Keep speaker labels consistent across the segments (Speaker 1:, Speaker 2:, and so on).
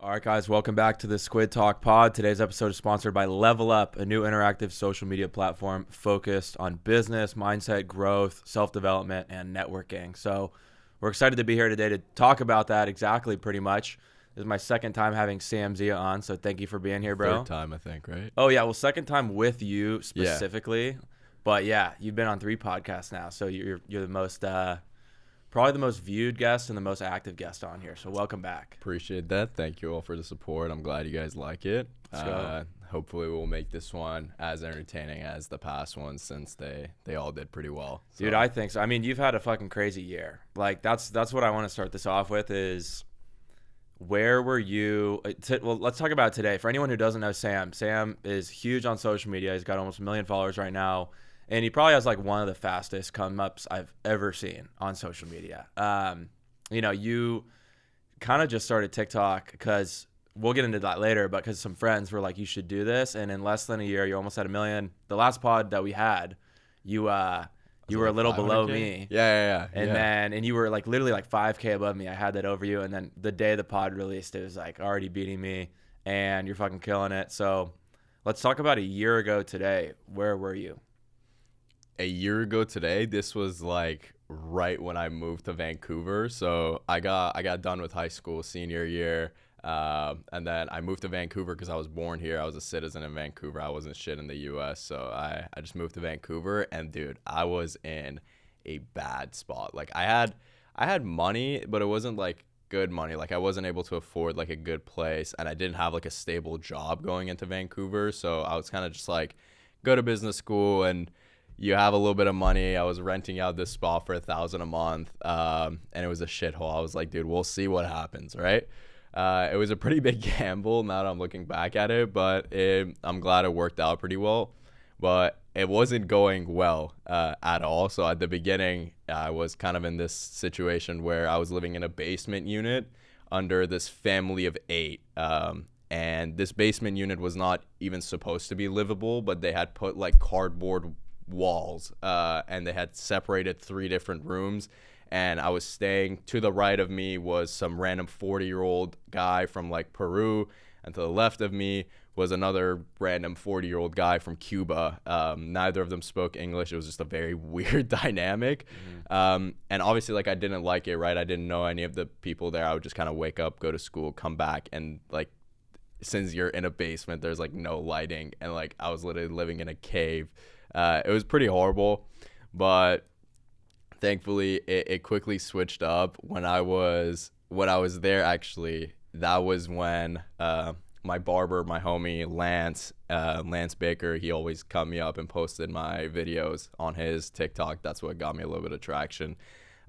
Speaker 1: All right, guys, welcome back to the Squid Talk Pod. Today's episode is sponsored by Level Up, a new interactive social media platform focused on business, mindset, growth, self-development, and networking. So we're excited to be here today to talk about that exactly pretty much. This is my second time having Sam Zia on, so thank you for being here, bro.
Speaker 2: Third time, I think, right?
Speaker 1: Oh, yeah, well, second time with you specifically.
Speaker 2: Yeah.
Speaker 1: But, yeah, you've been on 3 podcasts now, so you're the most probably the most viewed guest and the most active guest on here. So welcome back.
Speaker 2: Appreciate that. Thank you all for the support. I'm glad you guys like it.
Speaker 1: Let's go.
Speaker 2: Hopefully we'll make this one as entertaining as the past ones since they all did pretty well. So.
Speaker 1: Dude, I think so. I mean, you've had a fucking crazy year. Like, that's what I want to start this off with is where were you? Well, let's talk about it today. For anyone who doesn't know Sam is huge on social media. He's got almost 1 million followers right now. And he probably has like one of the fastest come-ups I've ever seen on social media. You kind of just started TikTok because we'll get into that later, but because some friends were like, you should do this. And in less than a year, you almost had 1 million. The last pod that we had, you were a little below me.
Speaker 2: Yeah.
Speaker 1: And you were like literally like 5K above me. I had that over you. And then the day the pod released, it was like already beating me and you're fucking killing it. So let's talk about a year ago today. Where were you?
Speaker 2: A year ago today, this was like right when I moved to Vancouver. So I got done with high school senior year. And then I moved to Vancouver because I was born here. I was a citizen in Vancouver. I wasn't shit in the US. So I just moved to Vancouver. And dude, I was in a bad spot. Like I had money, but it wasn't like good money. Like I wasn't able to afford like a good place. And I didn't have like a stable job going into Vancouver. So I was kind of just like, go to business school and you have a little bit of money. I was renting out this spot for $1,000 a month, and it was a shithole. I was like, dude, we'll see what happens, right? It was a pretty big gamble now that I'm looking back at it, but I'm glad it worked out pretty well. But it wasn't going well at all. So at the beginning, I was kind of in this situation where I was living in a basement unit under this family of 8. And this basement unit was not even supposed to be livable, but they had put like cardboard walls and they had separated 3 different rooms, and I was staying to the right of me was some random 40-year-old guy from like Peru, and to the left of me was another random 40-year-old guy from Cuba. Neither of them spoke English. It was just a very weird dynamic. And obviously like I didn't like it, right? I didn't know any of the people there. I would just kind of wake up, go to school, come back, and like since you're in a basement there's like no lighting, and like I was literally living in a cave. It was pretty horrible, but thankfully it quickly switched up when I was there. Actually, that was when my barber, my homie Lance Baker, he always cut me up and posted my videos on his TikTok. That's what got me a little bit of traction.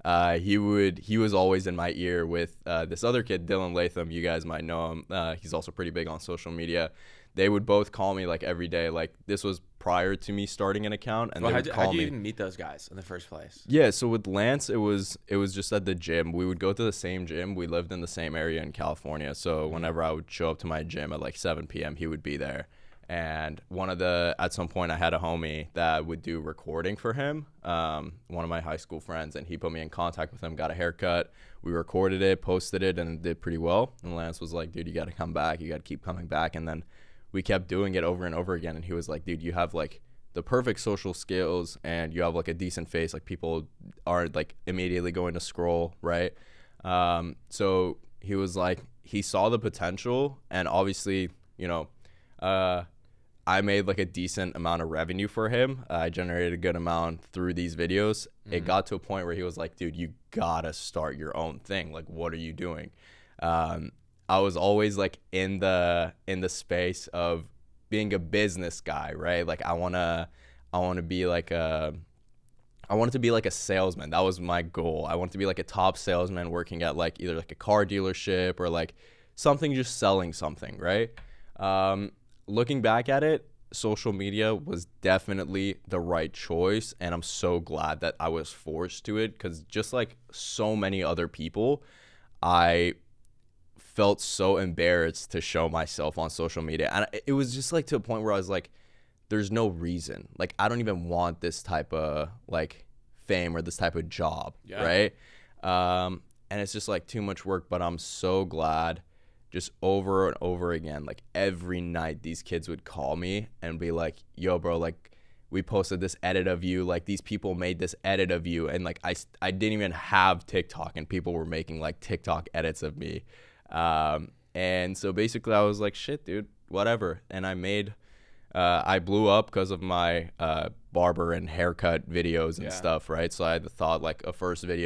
Speaker 2: He was always in my ear with this other kid, Dylan Latham. You guys might know him. He's also pretty big on social media. They would both call me like every day. Like this was prior to me starting an account, and
Speaker 1: how'd you even meet those guys in the first place?
Speaker 2: Yeah, so with Lance, it was just at the gym. We would go to the same gym. We lived in the same area in California, so whenever I would show up to my gym at like 7 p.m., he would be there. And at some point I had a homie that would do recording for him, one of my high school friends, and he put me in contact with him, got a haircut. We recorded it, posted it, and it did pretty well. And Lance was like, dude, you got to come back. You got to keep coming back. And then we kept doing it over and over again. And he was like, dude, you have like the perfect social skills and you have like a decent face. Like people are like immediately going to scroll, right? So he was like, he saw the potential, and obviously, I made like a decent amount of revenue for him. I generated a good amount through these videos. Mm-hmm. It got to a point where he was like, dude, you gotta start your own thing. Like, what are you doing? I was always like in the space of being a business guy, right? Like I want to be like I wanted to be like a salesman. That was my goal. I wanted to be like a top salesman working at like either like a car dealership or like something, just selling something, right? Looking back at it, social media was definitely the right choice, and I'm so glad that I was forced to it, because just like so many other people, I felt so embarrassed to show myself on social media. And it was just like to a point where I was like, there's no reason. Like, I don't even want this type of like fame or this type of job, right? And it's just like too much work, but I'm so glad just over and over again. Like every night these kids would call me and be like, yo bro, like we posted this edit of you, like these people made this edit of you, and like I didn't even have TikTok and people were making like TikTok edits of me. And so basically I was like, shit dude, whatever. And I blew up because of my barber and haircut videos and stuff, right? So I had thought like a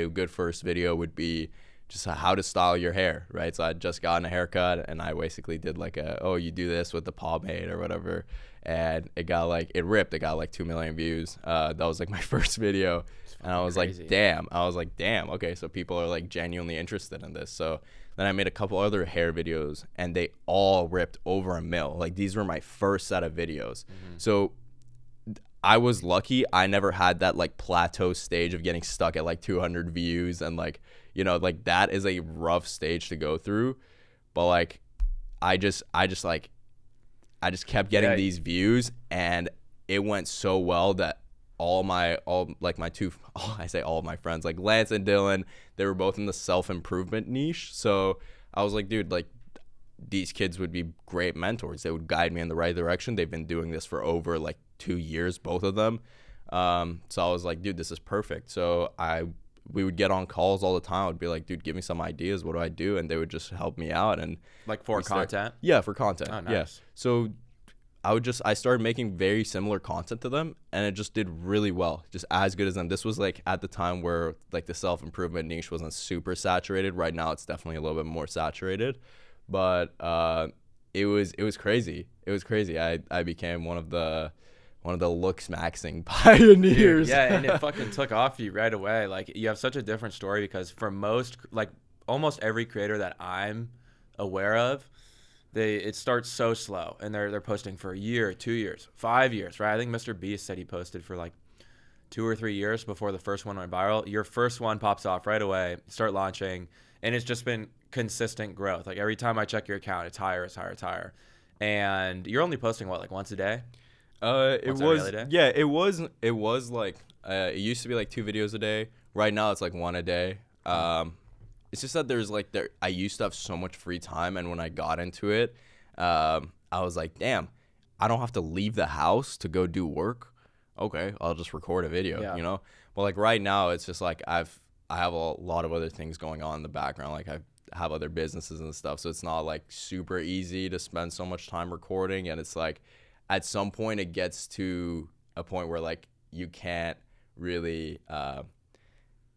Speaker 2: good first video would be just how to style your hair, right? So I had just gotten a haircut and I basically did like you do this with the pomade or whatever. And it got like 2 million views. That was like my first video. And I was
Speaker 1: crazy.
Speaker 2: like, damn. Okay, so people are like genuinely interested in this. So then I made a couple other hair videos and they all ripped over 1 mil. Like these were my first set of videos. So I was lucky. I never had that like plateau stage of getting stuck at like 200 views. And like, you know, like that is a rough stage to go through. But like, I just kept getting these views and it went so well that all of my friends, like Lance and Dylan, they were both in the self-improvement niche. So I was like, dude, like these kids would be great mentors. They would guide me in the right direction. They've been doing this for over like 2 years, both of them. So I was like, dude, this is perfect. So we would get on calls all the time. I would be like, dude, give me some ideas. What do I do? And they would just help me out. And
Speaker 1: like for content?
Speaker 2: Yeah, for content.
Speaker 1: Oh, nice.
Speaker 2: Yeah. So I started making very similar content to them and it just did really well, just as good as them. This was like at the time where like the self-improvement niche wasn't super saturated. Right now it's definitely a little bit more saturated, but it was crazy. It was crazy. I became one of the Looksmaxxing pioneers.
Speaker 1: Yeah, and it fucking took off you right away. Like you have such a different story because for most, like almost every creator that I'm aware of, it starts so slow and they're posting for a year, 2 years, 5 years, right? I think Mr. Beast said he posted for like 2 or 3 years before the first one went viral. Your first one pops off right away, start launching, and it's just been consistent growth. Like every time I check your account, it's higher. And you're only posting what, like once a day?
Speaker 2: It was like it used to be like 2 videos a day. Right now it's like 1 a day. It's just that I used to have so much free time, and when I got into it, I was like, damn, I don't have to leave the house to go do work. Okay, I'll just record a video, you know? But like right now, it's just like I have a lot of other things going on in the background. Like I have other businesses and stuff, so it's not like super easy to spend so much time recording. And it's like at some point it gets to a point where like you can't really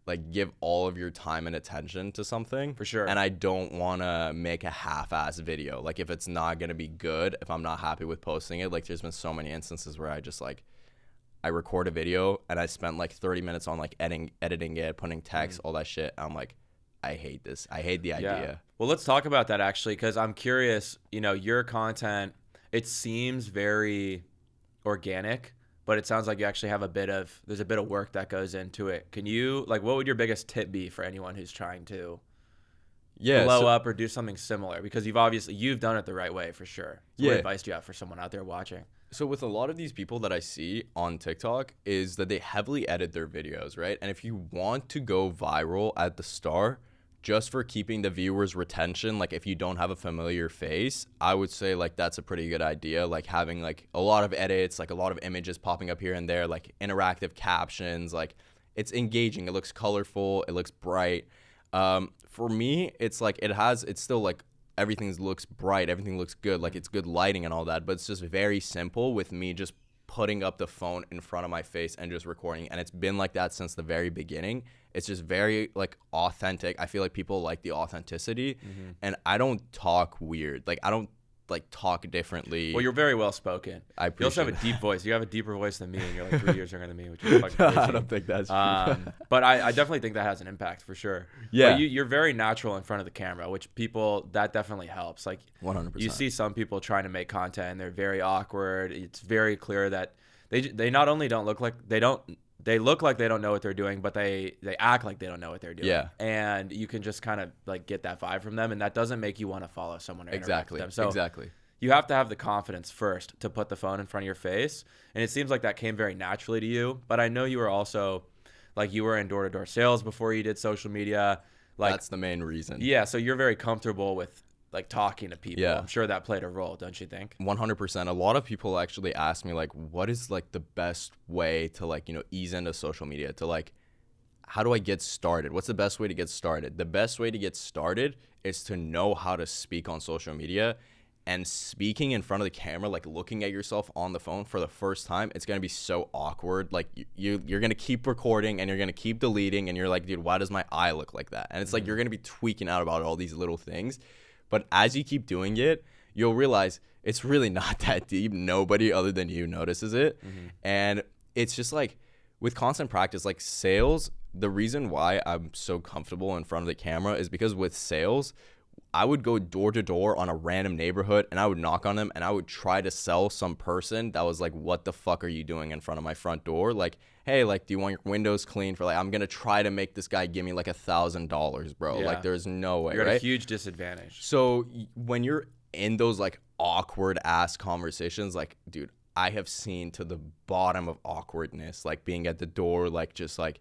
Speaker 2: like give all of your time and attention to something.
Speaker 1: For sure.
Speaker 2: And I don't want to make a half-ass video. Like if it's not going to be good, if I'm not happy with posting it, like there's been so many instances where I record a video and I spent like 30 minutes on like editing it, putting text, all that shit. I'm like, I hate this. I hate the idea.
Speaker 1: Well, let's talk about that actually, because I'm curious, you know, your content, it seems very organic, but it sounds like you actually have there's a bit of work that goes into it. Can you, like, what would your biggest tip be for anyone who's trying to blow up or do something similar? Because you've done it the right way for sure. So what advice do you have for someone out there watching?
Speaker 2: So with a lot of these people that I see on TikTok is that they heavily edit their videos, right? And if you want to go viral at the start, just for keeping the viewers' retention, like if you don't have a familiar face, I would say like that's a pretty good idea. Like having like a lot of edits, like a lot of images popping up here and there, like interactive captions, like it's engaging, it looks colorful, it looks bright. For me, it's like it's still like everything looks bright, everything looks good, like it's good lighting and all that, but it's just very simple with me just putting up the phone in front of my face and just recording. And it's been like that since the very beginning. It's just very like authentic. I feel like people like the authenticity, and I don't talk weird. Like I don't like talk differently.
Speaker 1: Well, you're very well spoken.
Speaker 2: I appreciate.
Speaker 1: You also have a deep voice. You have a deeper voice than me, and you're like 3 years younger than me, which is fucking crazy.
Speaker 2: I don't think that's true.
Speaker 1: But I definitely think that has an impact for sure.
Speaker 2: Yeah,
Speaker 1: but you're very natural in front of the camera, which that definitely helps. Like
Speaker 2: 100%.
Speaker 1: You see some people trying to make content, and they're very awkward. It's very clear that they not only don't look like they look like they don't know what they're doing, but they act like they don't know what they're doing.
Speaker 2: Yeah.
Speaker 1: And you can just kind of like get that vibe from them, and that doesn't make you want to follow someone or interact with them. So
Speaker 2: exactly.
Speaker 1: You have to have the confidence first to put the phone in front of your face. And it seems like that came very naturally to you. But I know you were also like you were in door-to-door sales before you did social media. Like
Speaker 2: that's the main reason.
Speaker 1: Yeah. So you're very comfortable with like talking to people.
Speaker 2: Yeah.
Speaker 1: I'm sure that played a role, don't you think?
Speaker 2: 100%. A lot of people actually ask me like, what is like the best way to like, ease into social media, to like, how do I get started? What's the best way to get started? The best way to get started is to know how to speak on social media. And speaking in front of the camera, like looking at yourself on the phone for the first time, it's going to be so awkward. Like you're going to keep recording and you're going to keep deleting. And you're like, dude, why does my eye look like that? And it's like, you're going to be tweaking out about all these little things. But as you keep doing it, you'll realize it's really not that deep. Nobody other than you notices it. And it's just like with constant practice, like sales, the reason why I'm so comfortable in front of the camera is because with sales, I would go door to door on a random neighborhood and I would knock on them and I would try to sell some person that was like, what the fuck are you doing in front of my front door? Like, hey, like, do you want your windows cleaned? For like, I'm going to try to make this guy give me like $1,000, bro.
Speaker 1: Yeah.
Speaker 2: Like, there's no way,
Speaker 1: You're at
Speaker 2: right?
Speaker 1: a huge disadvantage.
Speaker 2: So when you're in those like awkward ass conversations, like, dude, I have seen to the bottom of awkwardness, like being at the door, like just like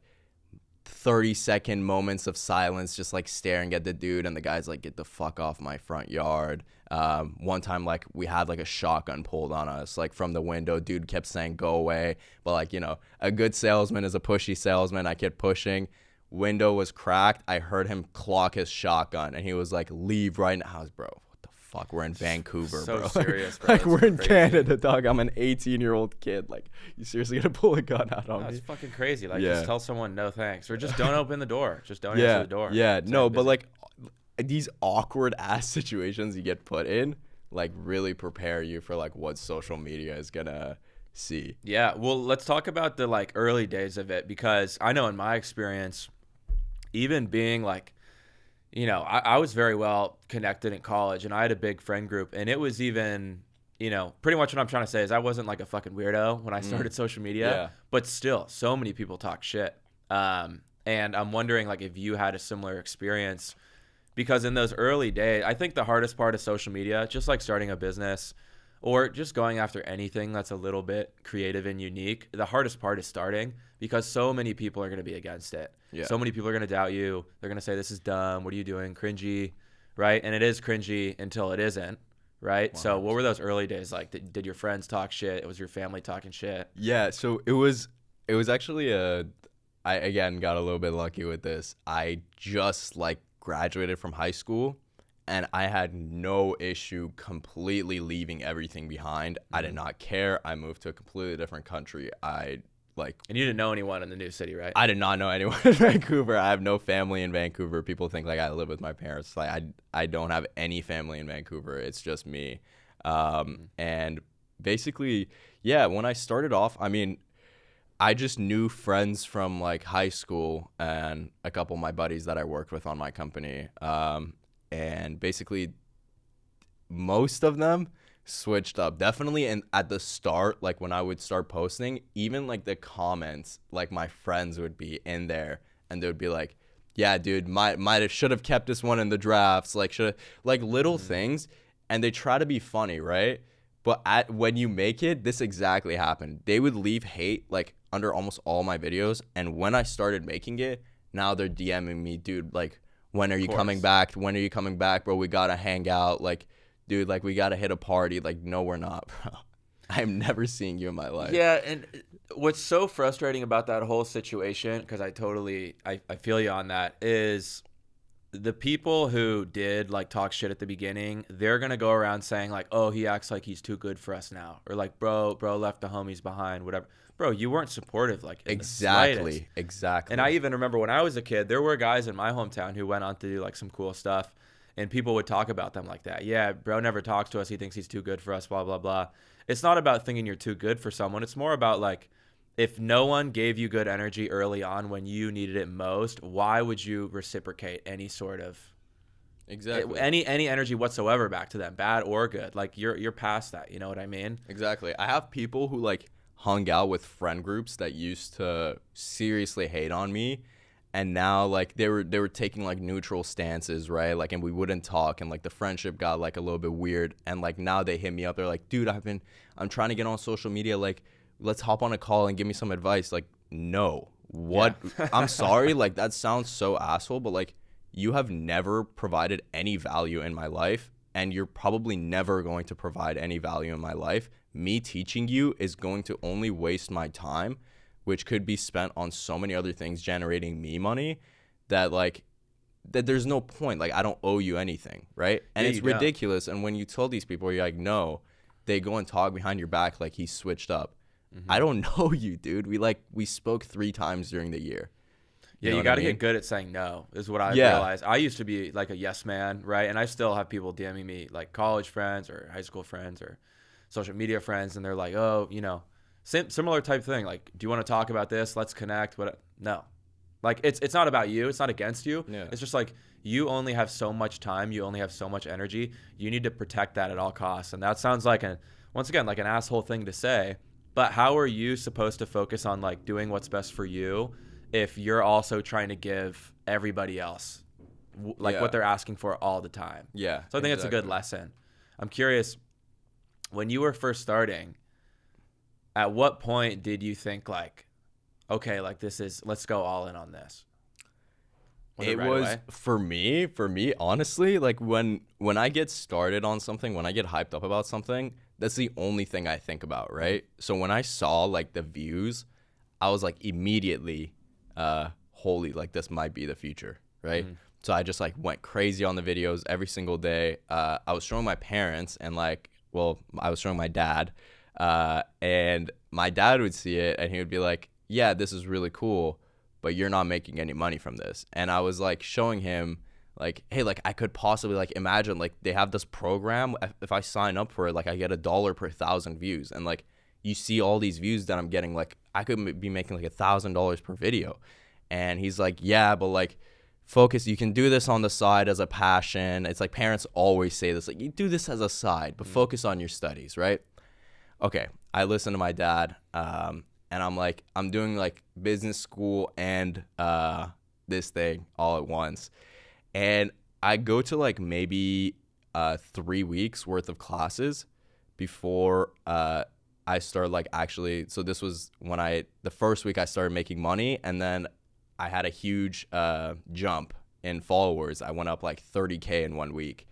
Speaker 2: 30-second moments of silence, just like staring at the dude, and the guy's like, get the fuck off my front yard. One time, like, we had like a shotgun pulled on us, like from the window. Dude kept saying go away, but like, a good salesman is a pushy salesman. I kept pushing. Window was cracked. I heard him clock his shotgun and he was like, leave right now. I was, bro, what the fuck? We're in Vancouver,
Speaker 1: So
Speaker 2: bro.
Speaker 1: serious, bro.
Speaker 2: Like
Speaker 1: That's
Speaker 2: we're in
Speaker 1: crazy.
Speaker 2: Canada, dog. I'm an 18-year-old kid. Like, you seriously gonna pull a gun out on
Speaker 1: No,
Speaker 2: me?
Speaker 1: it's fucking crazy. Like,
Speaker 2: Yeah.
Speaker 1: just tell someone no thanks, or just don't open the door. Just don't answer the door.
Speaker 2: Yeah,
Speaker 1: Say
Speaker 2: no,
Speaker 1: I'm
Speaker 2: but
Speaker 1: busy.
Speaker 2: like these awkward ass situations you get put in, like really prepare you for like what social media is gonna see.
Speaker 1: Yeah, well, let's talk about the like early days of it, because I know in my experience, even being like, I was very well connected in college and I had a big friend group, and it was even, pretty much what I'm trying to say is I wasn't like a fucking weirdo when I started social media,
Speaker 2: Yeah.
Speaker 1: but still so many people talk shit. And I'm wondering like if you had a similar experience, because in those early days, I think the hardest part of social media, just like starting a business or just going after anything that's a little bit creative and unique, the hardest part is starting, because so many people are going to be against it.
Speaker 2: Yeah.
Speaker 1: So many people are going to doubt you. They're going to say, this is dumb. What are you doing? Cringy, right? And it is cringy until it isn't, right? 100%. So what were those early days like? Did your friends talk shit? Was your family talking shit?
Speaker 2: Yeah, so it was actually I again got a little bit lucky with this. I just like graduated from high school and I had no issue completely leaving everything behind. I did not care. I moved to a completely different country.
Speaker 1: And you didn't know anyone in the new city, right?
Speaker 2: I did not know anyone in Vancouver. I have no family in Vancouver. People think like I live with my parents. Like I don't have any family in Vancouver. It's just me. And basically, yeah, when I started off, I mean, I just knew friends from like high school and a couple of my buddies that I worked with on my company. And basically most of them switched up. Definitely at the start, like when I would start posting, even like the comments, like my friends would be in there and they would be like, yeah, dude, should have kept this one in the drafts, like little things, and they try to be funny, right? But when you make it, this exactly happened. They would leave hate like under almost all my videos, and when I started making it, now they're DMing me, dude, like, when are you coming back? When are you coming back, bro? We gotta hang out. Like, dude, like, we gotta hit a party. Like, no, we're not, bro. I'm never seeing you in my life.
Speaker 1: Yeah, and what's so frustrating about that whole situation, because I feel you on that, is the people who did like talk shit at the beginning, they're gonna go around saying like, oh, he acts like he's too good for us now, or like, bro left the homies behind, whatever. Bro, you weren't supportive, like, in the slightest.
Speaker 2: Exactly.
Speaker 1: And I even remember when I was a kid, there were guys in my hometown who went on to do like some cool stuff, and people would talk about them like that. Yeah, bro never talks to us. He thinks he's too good for us, blah, blah, blah. It's not about thinking you're too good for someone. It's more about like, if no one gave you good energy early on when you needed it most, why would you reciprocate any sort of any energy whatsoever back to them, bad or good? Like, you're past that. You know what I mean?
Speaker 2: Exactly. I have people who like hung out with friend groups that used to seriously hate on me, and now like they were taking like neutral stances, right? Like, and we wouldn't talk, and like the friendship got like a little bit weird, and like now they hit me up. They're like, dude, I'm trying to get on social media, like, let's hop on a call and give me some advice. Like, no, what? Yeah. I'm sorry, like, that sounds so asshole, but like, you have never provided any value in my life. and you're probably never going to provide any value in my life. Me teaching you is going to only waste my time, which could be spent on so many other things generating me money that that there's no point. Like, I don't owe you anything, right? And it's ridiculous. And when you tell these people, you're like, no, they go and talk behind your back like he's switched up. I don't know you, dude. We spoke 3 times during the year.
Speaker 1: You got to get good at saying no, is what I realized. I used to be like a yes man, right? And I still have people DMing me, like college friends or high school friends or social media friends, and they're like, oh, similar type thing. Like, do you want to talk about this? Let's connect. No. Like, it's not about you. It's not against you. Yeah. It's just like, you only have so much time. You only have so much energy. You need to protect that at all costs. And that sounds like once again, like an asshole thing to say, but how are you supposed to focus on like doing what's best for you if you're also trying to give everybody else what they're asking for all the time?
Speaker 2: Yeah.
Speaker 1: So I think it's a good lesson. I'm curious, when you were first starting, at what point did you think like, okay, like let's go all in on this?
Speaker 2: It was for me, honestly, like when I get started on something, when I get hyped up about something, that's the only thing I think about, right? So when I saw like the views, I was like immediately, holy, like this might be the future, right? Mm-hmm. So I just like went crazy on the videos every single day. I was showing my parents and I was showing my dad, and my dad would see it and he would be like, yeah, this is really cool, but you're not making any money from this. And I was like showing him like, hey, like I could possibly like imagine like they have this program. If I sign up for it, like I get $1 per 1,000 views. And like you see all these views that I'm getting, like I could be making like $1,000 per video. And he's like, yeah, but like focus, you can do this on the side as a passion. It's like parents always say this, like you do this as a side, but focus on your studies, right? Okay, I listen to my dad, and I'm like, I'm doing like business school and this thing all at once. And I go to like maybe 3 weeks worth of classes before I start like actually. So this was when the first week I started making money, and then I had a huge jump in followers. I went up like 30K in 1 week,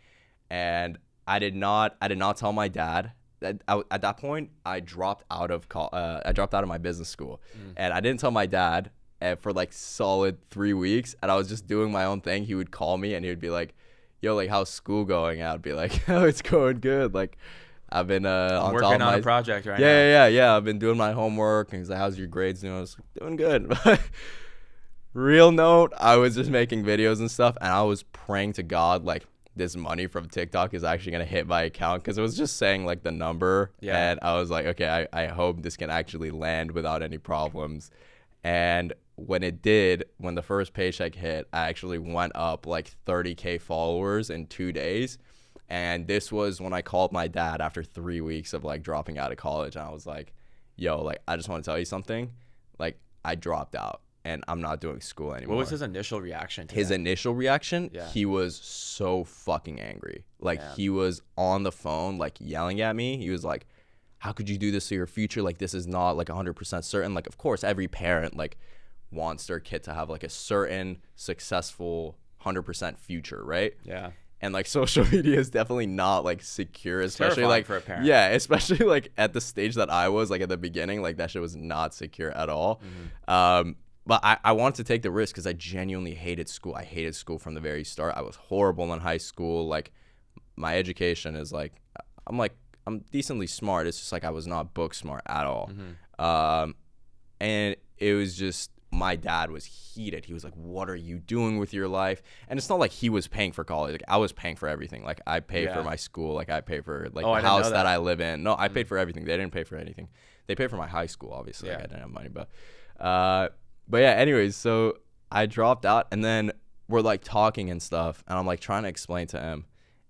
Speaker 2: and I did not tell my dad. At that point, I dropped out of my business school, and I didn't tell my dad for like solid 3 weeks. And I was just doing my own thing. He would call me and he would be like, "Yo, like how's school going?" And I'd be like, "Oh, it's going good. Like, I've been on
Speaker 1: working
Speaker 2: top of
Speaker 1: on a project right
Speaker 2: now. Yeah. I've been doing my homework." And he's like, "How's your grades doing?" I was like, "Doing good." Real note, I was just making videos and stuff, and I was praying to God like this money from TikTok is actually going to hit my account, because it was just saying like the number. And I was like, okay, I hope this can actually land without any problems. And when it did, when the first paycheck hit, I actually went up like 30K followers in 2 days. And this was when I called my dad after 3 weeks of like dropping out of college, and I was like, yo, like I just want to tell you something, like I dropped out and I'm not doing school anymore.
Speaker 1: What was his initial reaction to
Speaker 2: that? Initial reaction? Yeah. He was so fucking angry. Like, he was on the phone, like, yelling at me. He was like, how could you do this to your future? Like, this is not, like, 100% certain. Like, of course, every parent, like, wants their kid to have, like, a certain successful 100% future, right?
Speaker 1: Yeah.
Speaker 2: And, like, social media is definitely not, like, secure, especially, like,
Speaker 1: for a parent.
Speaker 2: Yeah, especially, like, at the stage that I was, like, at the beginning, like, that shit was not secure at all. But I wanted to take the risk because I genuinely hated school. I hated school from the very start. I was horrible in high school. Like, my education is like, I'm decently smart. It's just like I was not book smart at all. And it was just, my dad was heated. He was like, what are you doing with your life? And it's not like he was paying for college. Like, I was paying for everything. Like, I paid for my school. Like, I paid for like the house that I live in. No, I paid for everything. They didn't pay for anything. They paid for my high school, obviously. Like, I didn't have money, but yeah, anyways, so I dropped out, and then we're like talking and stuff, and I'm like trying to explain to him,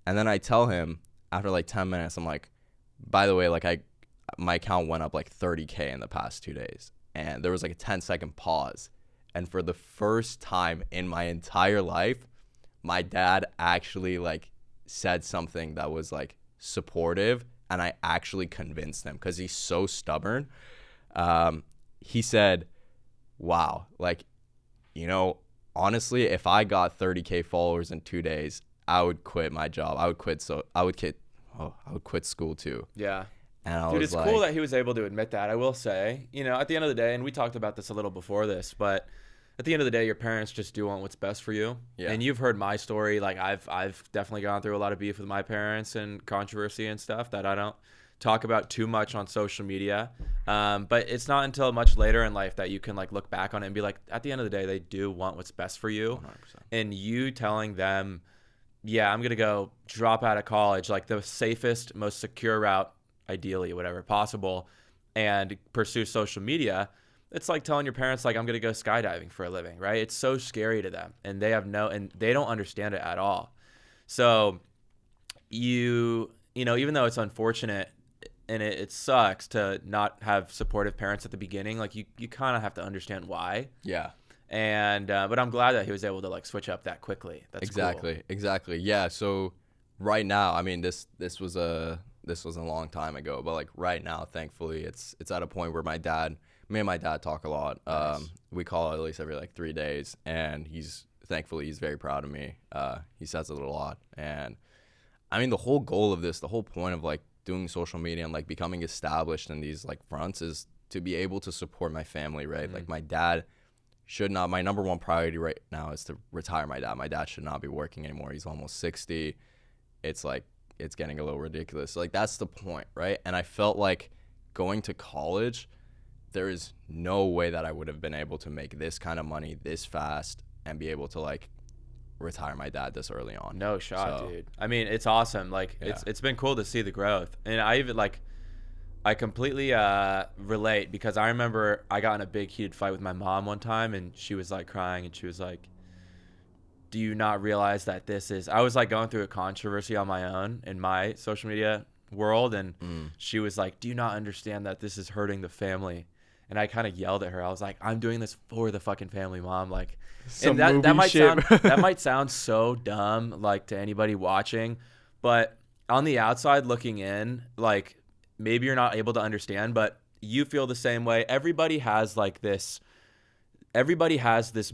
Speaker 2: and then I tell him after like 10 minutes, I'm like, by the way, like my account went up like 30K in the past 2 days, and there was like a 10-second pause, and for the first time in my entire life, my dad actually like said something that was like supportive, and I actually convinced him because he's so stubborn. He said, wow, like, honestly, if I got 30K followers in 2 days, I would quit my job. I would quit school too.
Speaker 1: Yeah.
Speaker 2: And I
Speaker 1: Dude,
Speaker 2: was
Speaker 1: it's cool that he was able to admit that. I will say, you know, at the end of the day, and we talked about this a little before this, but at the end of the day, your parents just do want what's best for you.
Speaker 2: Yeah.
Speaker 1: And you've heard my story. Like I've definitely gone through a lot of beef with my parents and controversy and stuff that I don't talk about too much on social media. But it's not until much later in life that you can like look back on it and be like, at the end of the day, they do want what's best for you.
Speaker 2: 100%.
Speaker 1: And you telling them, yeah, I'm going to go drop out of college, like the safest, most secure route, ideally, whatever possible, and pursue social media. It's like telling your parents, like, I'm going to go skydiving for a living, right? It's so scary to them, and they don't understand it at all. So you know, even though it's unfortunate and it sucks to not have supportive parents at the beginning, like you kind of have to understand why.
Speaker 2: Yeah.
Speaker 1: And but I'm glad that he was able to like switch up that quickly. That's
Speaker 2: exactly
Speaker 1: cool.
Speaker 2: Exactly. Yeah. So right now, I mean, this was a long time ago, but like right now, thankfully, it's at a point where me and my dad talk a lot.
Speaker 1: Nice.
Speaker 2: We call at least every like 3 days, and thankfully he's very proud of me. He says it a lot, and I mean, the whole goal of this, the whole point of like doing social media and like becoming established in these like fronts is to be able to support my family, right?
Speaker 1: Mm-hmm.
Speaker 2: Like my dad my number one priority right now is to retire my dad. My dad should not be working anymore. He's almost 60. It's like, it's getting a little ridiculous. Like, that's the point, right? And I felt like going to college, there is no way that I would have been able to make this kind of money this fast and be able to like retire my dad this early on.
Speaker 1: No shot, dude. I mean, it's awesome. Like,
Speaker 2: Yeah.
Speaker 1: it's been cool to see the growth. And I completely relate, because I remember I got in a big heated fight with my mom one time, and she was like crying, and she was like, do you not realize that I was like going through a controversy on my own in my social media world, and she was like, do you not understand that this is hurting the family? And I kind of yelled at her. I was like, I'm doing this for the fucking family, Mom. Like, and that might sound so dumb, like, to anybody watching, but on the outside looking in, like, maybe you're not able to understand, but you feel the same way. Everybody has this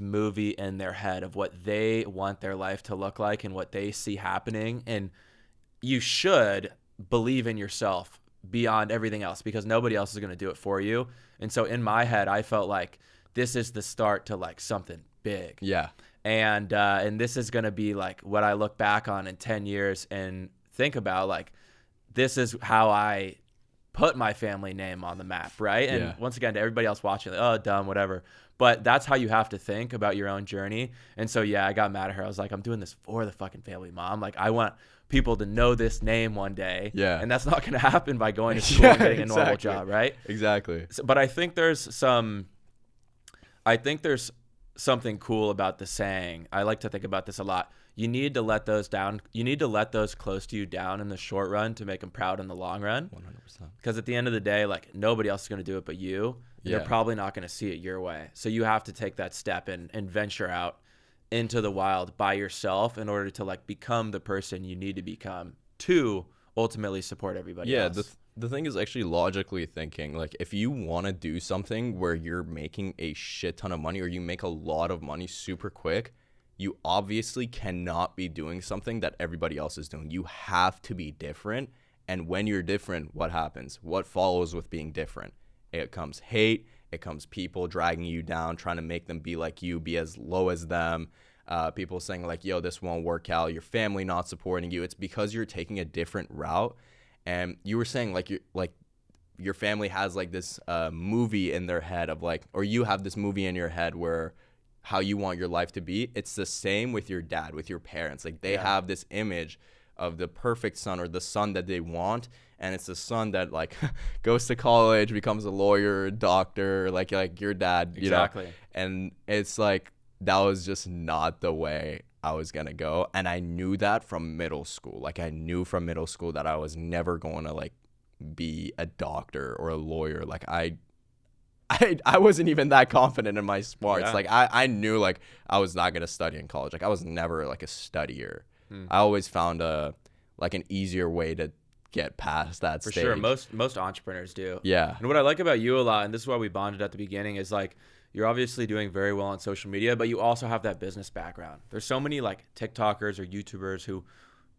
Speaker 1: movie in their head of what they want their life to look like and what they see happening. And you should believe in yourself beyond everything else, because nobody else is going to do it for you. And so in my head, I felt like this is the start to like something big.
Speaker 2: Yeah.
Speaker 1: And this is going to be like what I look back on in 10 years and think about, like, this is how I put my family name on the map, right? And once again, to everybody else watching, like, oh, dumb, whatever. But that's how you have to think about your own journey. And so, yeah, I got mad at her. I was like, I'm doing this for the fucking family, Mom. Like, I want people to know this name one day.
Speaker 2: Yeah.
Speaker 1: And that's not going to happen by going to school and getting a normal job, right?
Speaker 2: Exactly.
Speaker 1: So, but I think there's something cool about the saying. I like to think about this a lot. You need to let those down. You need to let those close to you down in the short run to make them proud in the long run.
Speaker 2: 100%.
Speaker 1: Because at the end of the day, like, nobody else is going to do it but you. They're probably not going to see it your way. So you have to take that step and venture out into the wild by yourself in order to like become the person you need to become to ultimately support everybody else.
Speaker 2: Yeah, the thing is actually logically thinking, like, if you want to do something where you're making a shit ton of money or you make a lot of money super quick, you obviously cannot be doing something that everybody else is doing. You have to be different. And when you're different, what happens? What follows with being different? It comes hate. It comes people dragging you down, trying to make them be like you, be as low as them. People saying like, yo, this won't work out. Your family not supporting you. It's because you're taking a different route. And you were saying like your family has like this movie in their head of like, or you have this movie in your head where how you want your life to be. It's the same with your dad, with your parents. Like they have this image of the perfect son or the son that they want. And it's the son that like goes to college, becomes a lawyer, doctor, like your dad, you know? And it's like, that was just not the way I was going to go. And I knew that from middle school. Like I knew from middle school that I was never going to like be a doctor or a lawyer. Like I wasn't even that confident in my smarts.
Speaker 1: Yeah.
Speaker 2: Like I knew like I was not going to study in college. Like I was never like a studier. I always found an easier way to get past that stage.
Speaker 1: For sure. Most entrepreneurs do.
Speaker 2: Yeah.
Speaker 1: And what I like about you a lot, and this is why we bonded at the beginning, is like you're obviously doing very well on social media, but you also have that business background. There's so many like TikTokers or YouTubers who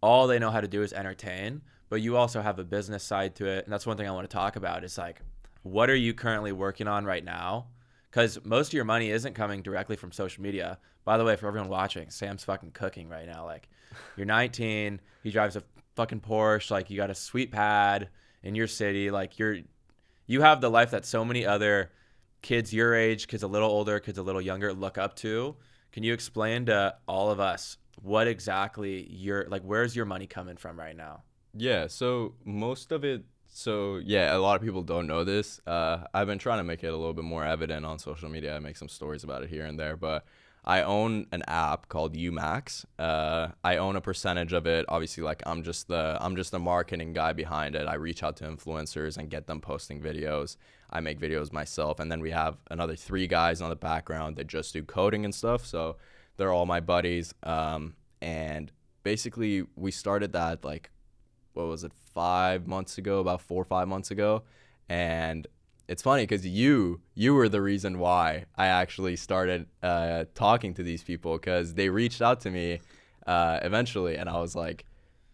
Speaker 1: all they know how to do is entertain, but you also have a business side to it. And that's one thing I want to talk about is like, what are you currently working on right now? Because most of your money isn't coming directly from social media. By the way, for everyone watching, Sam's fucking cooking right now. Like, you're 19, he drives a fucking Porsche, like you got a sweet pad in your city, like you have the life that so many other kids your age, kids a little older, kids a little younger look up to. Can you explain to all of us what exactly where's your money coming from right now?
Speaker 2: Yeah, so most of it, so yeah, a lot of people don't know this. I've been trying to make it a little bit more evident on social media. I make some stories about it here and there, but I own an app called Umax. I own a percentage of it. Obviously, like I'm just the marketing guy behind it. I reach out to influencers and get them posting videos. I make videos myself, and then we have another 3 guys on the background that just do coding and stuff. So they're all my buddies. And basically, we started that like, what was it, 5 months ago, about 4 or 5 months ago, and it's funny because you were the reason why I actually started talking to these people, because they reached out to me eventually, and I was like,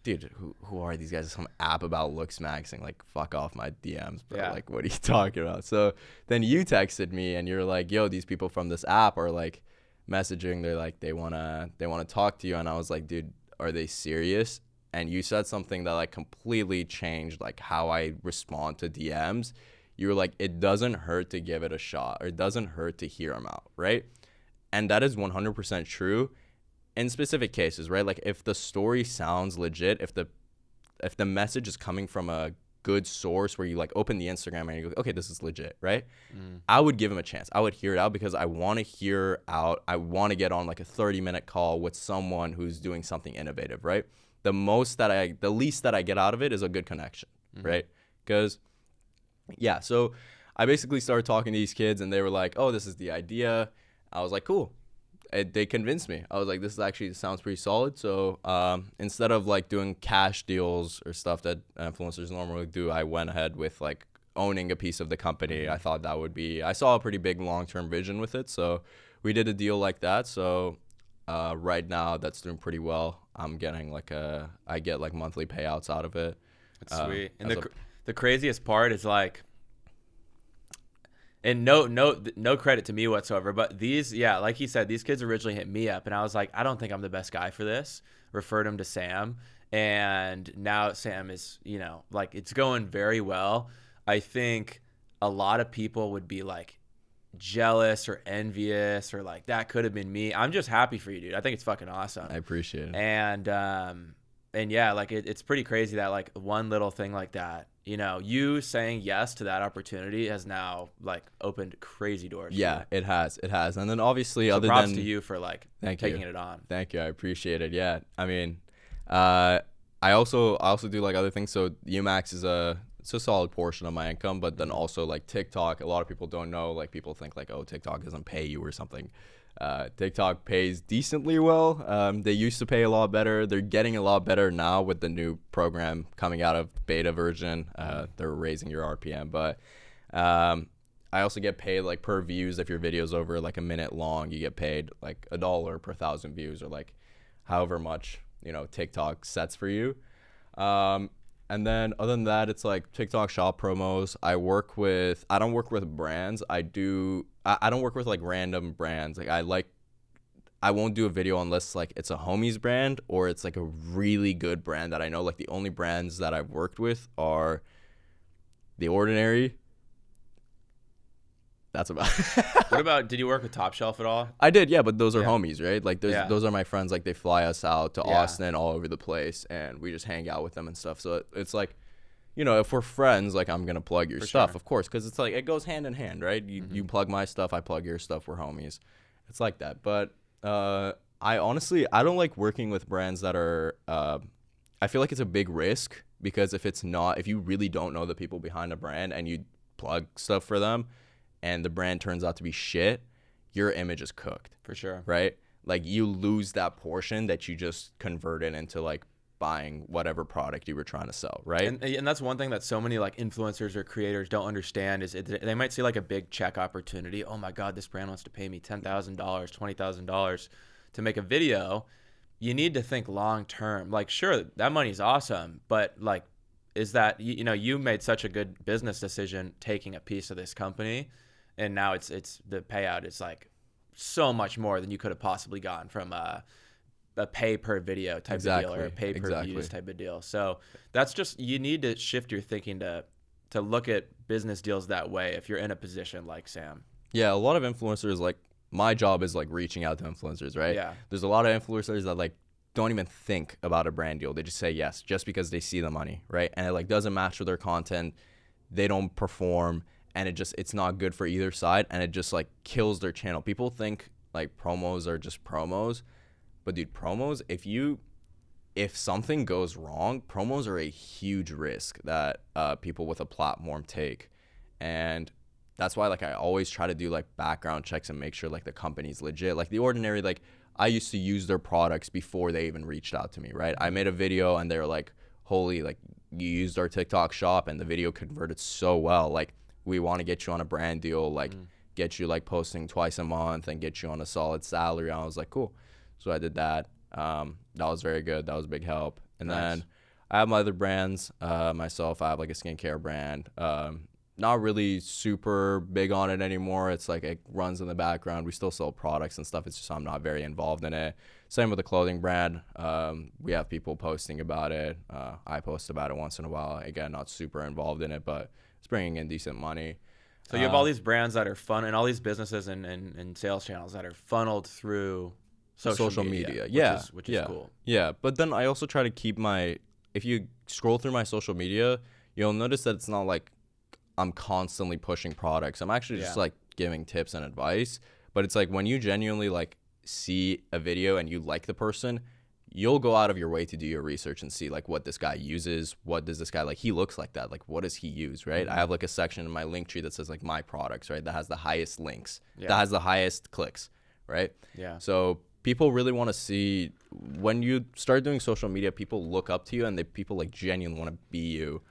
Speaker 2: dude, who are these guys? Some app about Looksmaxxing, like fuck off my DMs, bro. Yeah. Like, what are you talking about? So then you texted me and you're like, yo, these people from this app are like messaging. They're like, they wanna talk to you, and I was like, dude, are they serious? And you said something that like completely changed like how I respond to DMs. You were like, it doesn't hurt to give it a shot, or it doesn't hurt to hear them out, right? And that is 100% true in specific cases, right? Like if the story sounds legit, if the message is coming from a good source where you like open the Instagram and you go, okay, this is legit, right? I would give him a chance. I would hear it out because I want to hear out. I want to get on like a 30-minute call with someone who's doing something innovative, right? The least that I get out of it is a good connection, right? Because yeah, so I basically started talking to these kids and they were like, oh, this is the idea. I was like, cool. They convinced me. I was like, this actually sounds pretty solid. So instead of like doing cash deals or stuff that influencers normally do, I went ahead with like owning a piece of the company. I thought that would be, I saw a pretty big long-term vision with it. So we did a deal like that. So right now that's doing pretty well. I'm getting like I get like monthly payouts out of it.
Speaker 1: That's sweet. And the craziest part is like, and no credit to me whatsoever, but these, yeah, like he said, these kids originally hit me up and I was like, I don't think I'm the best guy for this. Referred him to Sam, and now Sam is, you know, like it's going very well. I think a lot of people would be like jealous or envious or like that could have been me. I'm just happy for you, dude. I think it's fucking awesome.
Speaker 2: I appreciate it.
Speaker 1: And yeah, like it's pretty crazy that like one little thing like that, you know, you saying yes to that opportunity has now like opened crazy doors.
Speaker 2: Yeah, it has. And then obviously,
Speaker 1: so
Speaker 2: other
Speaker 1: props
Speaker 2: than
Speaker 1: to you for like taking it on.
Speaker 2: Thank you. I appreciate it. Yeah. I mean, I also do like other things. So Umax is it's a solid portion of my income, but then also like TikTok, a lot of people don't know, like people think like, oh, TikTok doesn't pay you or something. TikTok pays decently well. They used to pay a lot better. They're getting a lot better now with the new program coming out of beta version. They're raising your RPM, but I also get paid like per views. If your video's over like a minute long, you get paid like $1 per 1,000 views, or like however much, you know, TikTok sets for you. And then other than that, it's like TikTok shop promos. I don't work with brands. I don't work with like random brands. Like I won't do a video unless like it's a homie's brand or it's like a really good brand that I know. Like the only brands that I've worked with are The Ordinary. That's about
Speaker 1: What about, did you work with Top Shelf at all?
Speaker 2: I did, yeah, but those are homies, right? Like those are my friends. Like they fly us out to Austin, all over the place, and we just hang out with them and stuff. So it's like, you know, if we're friends, like I'm gonna plug your stuff, of course, because it's like it goes hand in hand, right? You plug my stuff, I plug your stuff. We're homies. It's like that. But I don't like working with brands that are. I feel like it's a big risk, because if you really don't know the people behind a brand and you plug stuff for them, and the brand turns out to be shit, your image is cooked.
Speaker 1: For sure.
Speaker 2: Right? Like you lose that portion that you just converted into like buying whatever product you were trying to sell, right?
Speaker 1: And that's one thing that so many like influencers or creators don't understand is they might see like a big check opportunity. Oh my God, this brand wants to pay me $10,000, $20,000 to make a video. You need to think long term. Like, sure, that money's awesome, but like, is that, you know, you made such a good business decision taking a piece of this company, and now it's the payout is like so much more than you could have possibly gotten from a pay per video type of deal or a pay per views type of deal. So that's just, you need to shift your thinking to look at business deals that way if you're in a position like Sam.
Speaker 2: Yeah, a lot of influencers, like my job is like reaching out to influencers, right?
Speaker 1: Yeah.
Speaker 2: There's a lot of influencers that like don't even think about a brand deal. They just say yes just because they see the money, right? And it like doesn't match with their content. They don't perform, and it's not good for either side, and it just like kills their channel. People think like promos are just promos, but dude, promos, if something goes wrong, promos are a huge risk that people with a platform take. And that's why like I always try to do like background checks and make sure like the company's legit. Like The Ordinary, like I used to use their products before they even reached out to me, right? I made a video and they were like, holy, like you used our TikTok shop and the video converted so well. Like we want to get you on a brand deal, like get you like posting twice a month and get you on a solid salary. And I was like, cool. So I did that. That was very good. That was a big help. And then I have my other brands. Myself, I have like a skincare brand. Not really super big on it anymore. It's like it runs in the background. We still sell products and stuff. It's just I'm not very involved in it. Same with the clothing brand. We have people posting about it. I post about it once in a while. Again, not super involved in it, but it's bringing in decent money.
Speaker 1: So you have all these brands that are fun and all these businesses and sales channels that are funneled through social media. Which is cool.
Speaker 2: Yeah, but then I also try to keep if you scroll through my social media, you'll notice that it's not like I'm constantly pushing products. I'm actually just like giving tips and advice. But it's like when you genuinely like see a video and you like the person, you'll go out of your way to do your research and see like what this guy uses. What does this guy like? He looks like that. Like what does he use, right? I have like a section in my link tree that says like my products, right? That has the highest links, that has the highest clicks, right? Yeah. So people really want to see when you start doing social media, people look up to you and people like genuinely want to be you.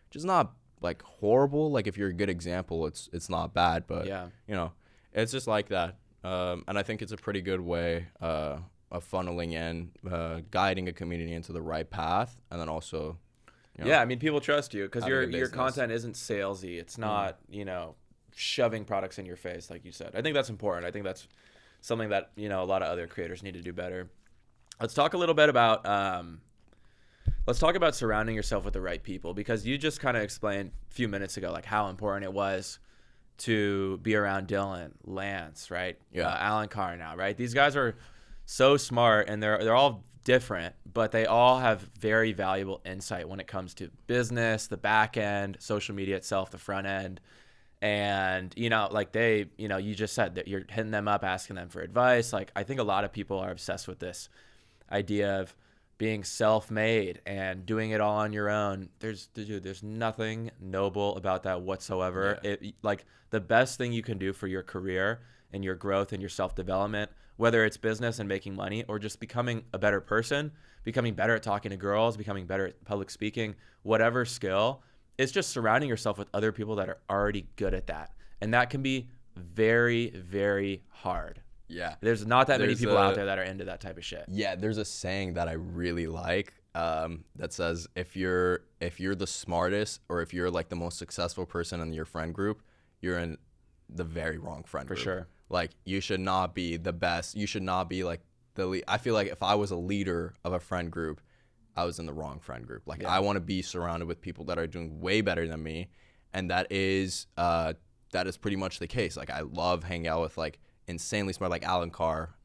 Speaker 2: Just not like horrible. Like if you're a good example, it's not bad, but you know, it's just like that. And I think it's a pretty good way of funneling in, guiding a community into the right path, and then also, you know,
Speaker 1: I mean, people trust you because your content isn't salesy. It's not you know, shoving products in your face like you said. I think that's important. I think that's something that, you know, a lot of other creators need to do better. Let's talk a little bit about surrounding yourself with the right people, because you just kind of explained a few minutes ago like how important it was to be around Dylan, Lance, right? Alan Carr now, right? These guys are so smart and they're all different, but they all have very valuable insight when it comes to business, the back end, social media itself, the front end. And, you know, like they, you know, you just said that you're hitting them up, asking them for advice. Like, I think a lot of people are obsessed with this idea of being self-made and doing it all on your own. There's nothing noble about that whatsoever. Like the best thing you can do for your career and your growth and your self-development, whether it's business and making money or just becoming a better person, becoming better at talking to girls, becoming better at public speaking, whatever skill, it's just surrounding yourself with other people that are already good at that. And that can be very, very hard. Yeah. There's not that many people out there that are into that type of shit.
Speaker 2: Yeah, there's a saying that I really like that says if you're the smartest or if you're like the most successful person in your friend group, you're in the very wrong friend group.
Speaker 1: For sure.
Speaker 2: Like you should not be the best. You should not be like the lead. I feel like if I was a leader of a friend group, I was in the wrong friend group. Like I want to be surrounded with people that are doing way better than me. And that is pretty much the case. Like I love hanging out with like insanely smart, like Alan Carr,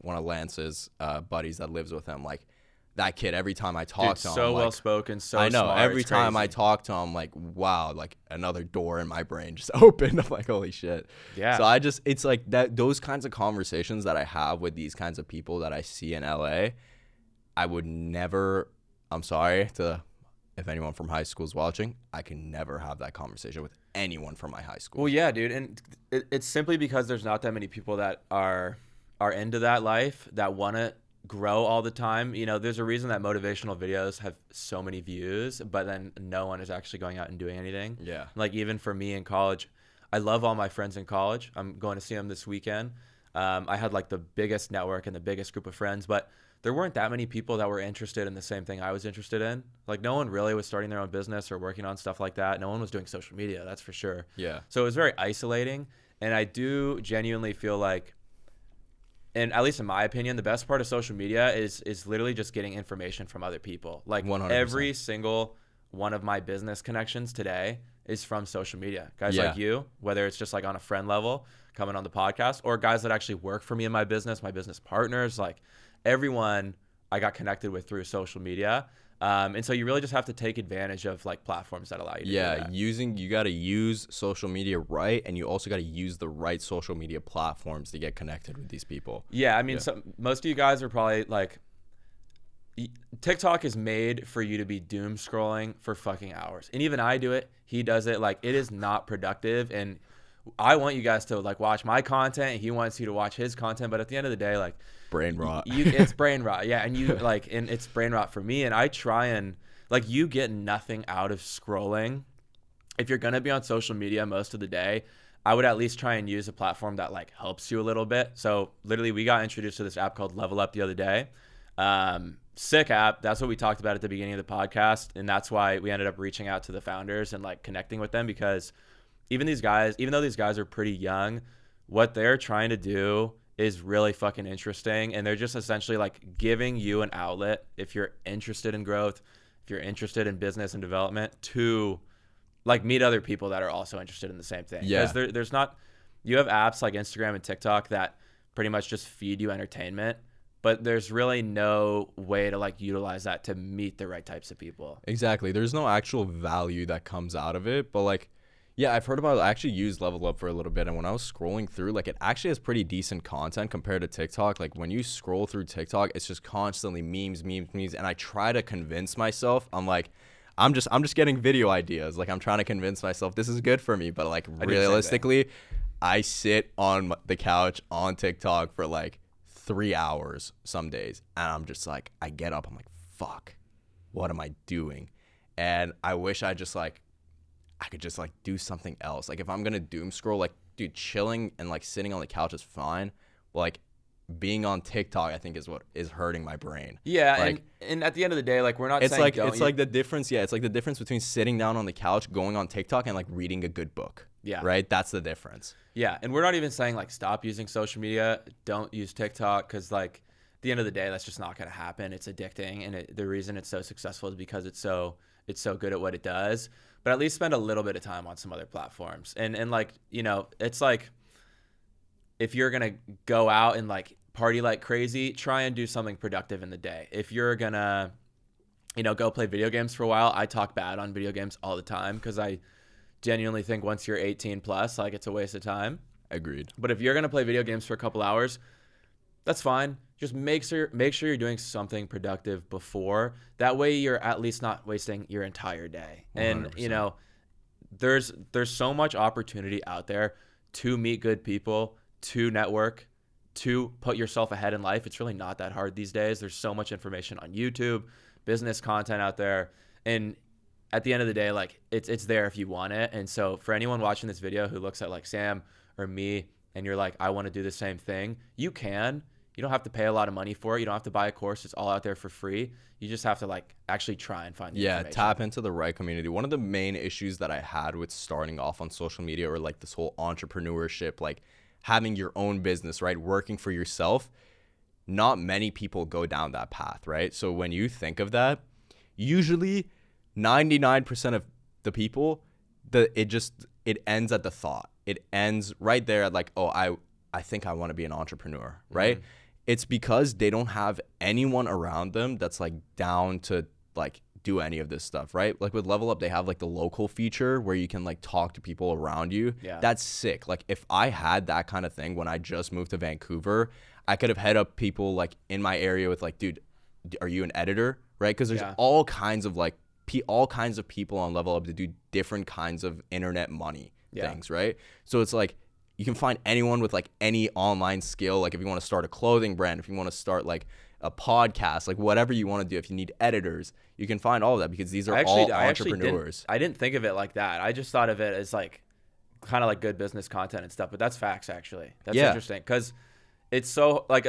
Speaker 2: one of Lance's buddies that lives with him. Like that kid, every time I talk to him,
Speaker 1: so well spoken, so
Speaker 2: I know
Speaker 1: smart,
Speaker 2: every time I talk to him, like wow, like another door in my brain just opened. I'm like, holy shit. Yeah. So it's like that, those kinds of conversations that I have with these kinds of people that I see in LA, I would never, I'm sorry if anyone from high school is watching, I can never have that conversation with anyone from my high school.
Speaker 1: Well, yeah, dude. And it's simply because there's not that many people that are into that life, that want to grow all the time. You know, there's a reason that motivational videos have so many views, but then no one is actually going out and doing anything.
Speaker 2: Yeah.
Speaker 1: Like even for me in college, I love all my friends in college. I'm going to see them this weekend. I had like the biggest network and the biggest group of friends, but there weren't that many people that were interested in the same thing I was interested in. Like no one really was starting their own business or working on stuff like that. No one was doing social media, that's for sure.
Speaker 2: Yeah.
Speaker 1: So it was very isolating. And I do genuinely feel like, and at least in my opinion, the best part of social media is literally just getting information from other people. Like
Speaker 2: 100%.
Speaker 1: every single one of my business connections today is from social media. Guys like you, whether it's just like on a friend level coming on the podcast, or guys that actually work for me in my business partners, like everyone I got connected with through social media. And so you really just have to take advantage of like platforms that allow you to do that.
Speaker 2: You got to use social media right, and you also got to use the right social media platforms to get connected with these people.
Speaker 1: Yeah, I mean, so most of you guys are probably like, TikTok is made for you to be doom scrolling for fucking hours. And even I do it. He does it. Like, it is not productive. And I want you guys to like watch my content, and he wants you to watch his content. But at the end of the day, like,
Speaker 2: brain rot.
Speaker 1: It's brain rot. Yeah. And you like, and it's brain rot for me. And I try and like, you get nothing out of scrolling. If you're going to be on social media most of the day, I would at least try and use a platform that like helps you a little bit. So literally we got introduced to this app called Level Up the other day. Sick app. That's what we talked about at the beginning of the podcast. And that's why we ended up reaching out to the founders and like connecting with them, because even though these guys are pretty young, what they're trying to do is really fucking interesting. And they're just essentially like giving you an outlet if you're interested in growth, if you're interested in business and development, to like meet other people that are also interested in the same thing.
Speaker 2: Yeah.
Speaker 1: Because there's not, you have apps like Instagram and TikTok that pretty much just feed you entertainment, but there's really no way to like utilize that to meet the right types of people.
Speaker 2: Exactly. There's no actual value that comes out of it. But like, yeah, I've heard about it. I actually used Level Up for a little bit. And when I was scrolling through, like, it actually has pretty decent content compared to TikTok. Like, when you scroll through TikTok, it's just constantly memes. And I try to convince myself, I'm like, I'm just getting video ideas. Like, I'm trying to convince myself this is good for me. But like, realistically, I sit on the couch on TikTok for like 3 hours some days, and I'm just like, I get up, I'm like, fuck, what am I doing? And I wish I could just like do something else. Like, if I'm gonna doom scroll, like, dude, chilling and like sitting on the couch is fine, but like being on TikTok, I think, is what is hurting my brain.
Speaker 1: Yeah,
Speaker 2: like,
Speaker 1: and at the end of the day, like, we're not
Speaker 2: it's
Speaker 1: saying
Speaker 2: like it's like the difference. Yeah, it's like the difference between sitting down on the couch, going on TikTok, and like reading a good book.
Speaker 1: Yeah.
Speaker 2: Right. That's the difference.
Speaker 1: Yeah, and we're not even saying like stop using social media, don't use TikTok, because like at the end of the day, that's just not going to happen. It's addicting, and the reason it's so successful is because it's so good at what it does. But at least spend a little bit of time on some other platforms, and like, you know, it's like if you're gonna go out and like party like crazy, try and do something productive in the day. If you're gonna, you know, go play video games for a while, I talk bad on video games all the time because I genuinely think once you're 18 plus, like, it's a waste of time.
Speaker 2: Agreed.
Speaker 1: But if you're gonna play video games for a couple hours, that's fine. Just make sure you're doing something productive before. That way you're at least not wasting your entire day. 100%. And you know, there's so much opportunity out there to meet good people, to network, to put yourself ahead in life. It's really not that hard these days. There's so much information on YouTube, business content out there, and at the end of the day, like, it's there if you want it. And so for anyone watching this video who looks at like Sam or me, and you're like, I want to do the same thing, you can. You don't have to pay a lot of money for it. You don't have to buy a course. It's all out there for free. You just have to like actually try and find the information.
Speaker 2: Tap into the right community. One of the main issues that I had with starting off on social media, or like this whole entrepreneurship, like having your own business, right? Working for yourself. Not many people go down that path, right? So when you think of that, usually 99% of the people, it ends at the thought. It ends right there at like, oh, I think I want to be an entrepreneur, right? Mm-hmm. It's because they don't have anyone around them that's like down to like do any of this stuff, right? Like with Level Up, they have like the local feature where you can like talk to people around you. Yeah. That's sick. Like if I had that kind of thing when I just moved to Vancouver, I could have hit up people like in my area with like, dude, are you an editor? Right? Because there's all kinds of like all kinds of people on Level Up to do different kinds of internet money things, right? So it's like you can find anyone with like any online skill. Like if you want to start a clothing brand, if you want to start like a podcast, like whatever you want to do. If you need editors, you can find all of that because these are all entrepreneurs.
Speaker 1: I didn't think of it like that. I just thought of it as like kind of like good business content and stuff, but that's facts actually. That's interesting because it's so like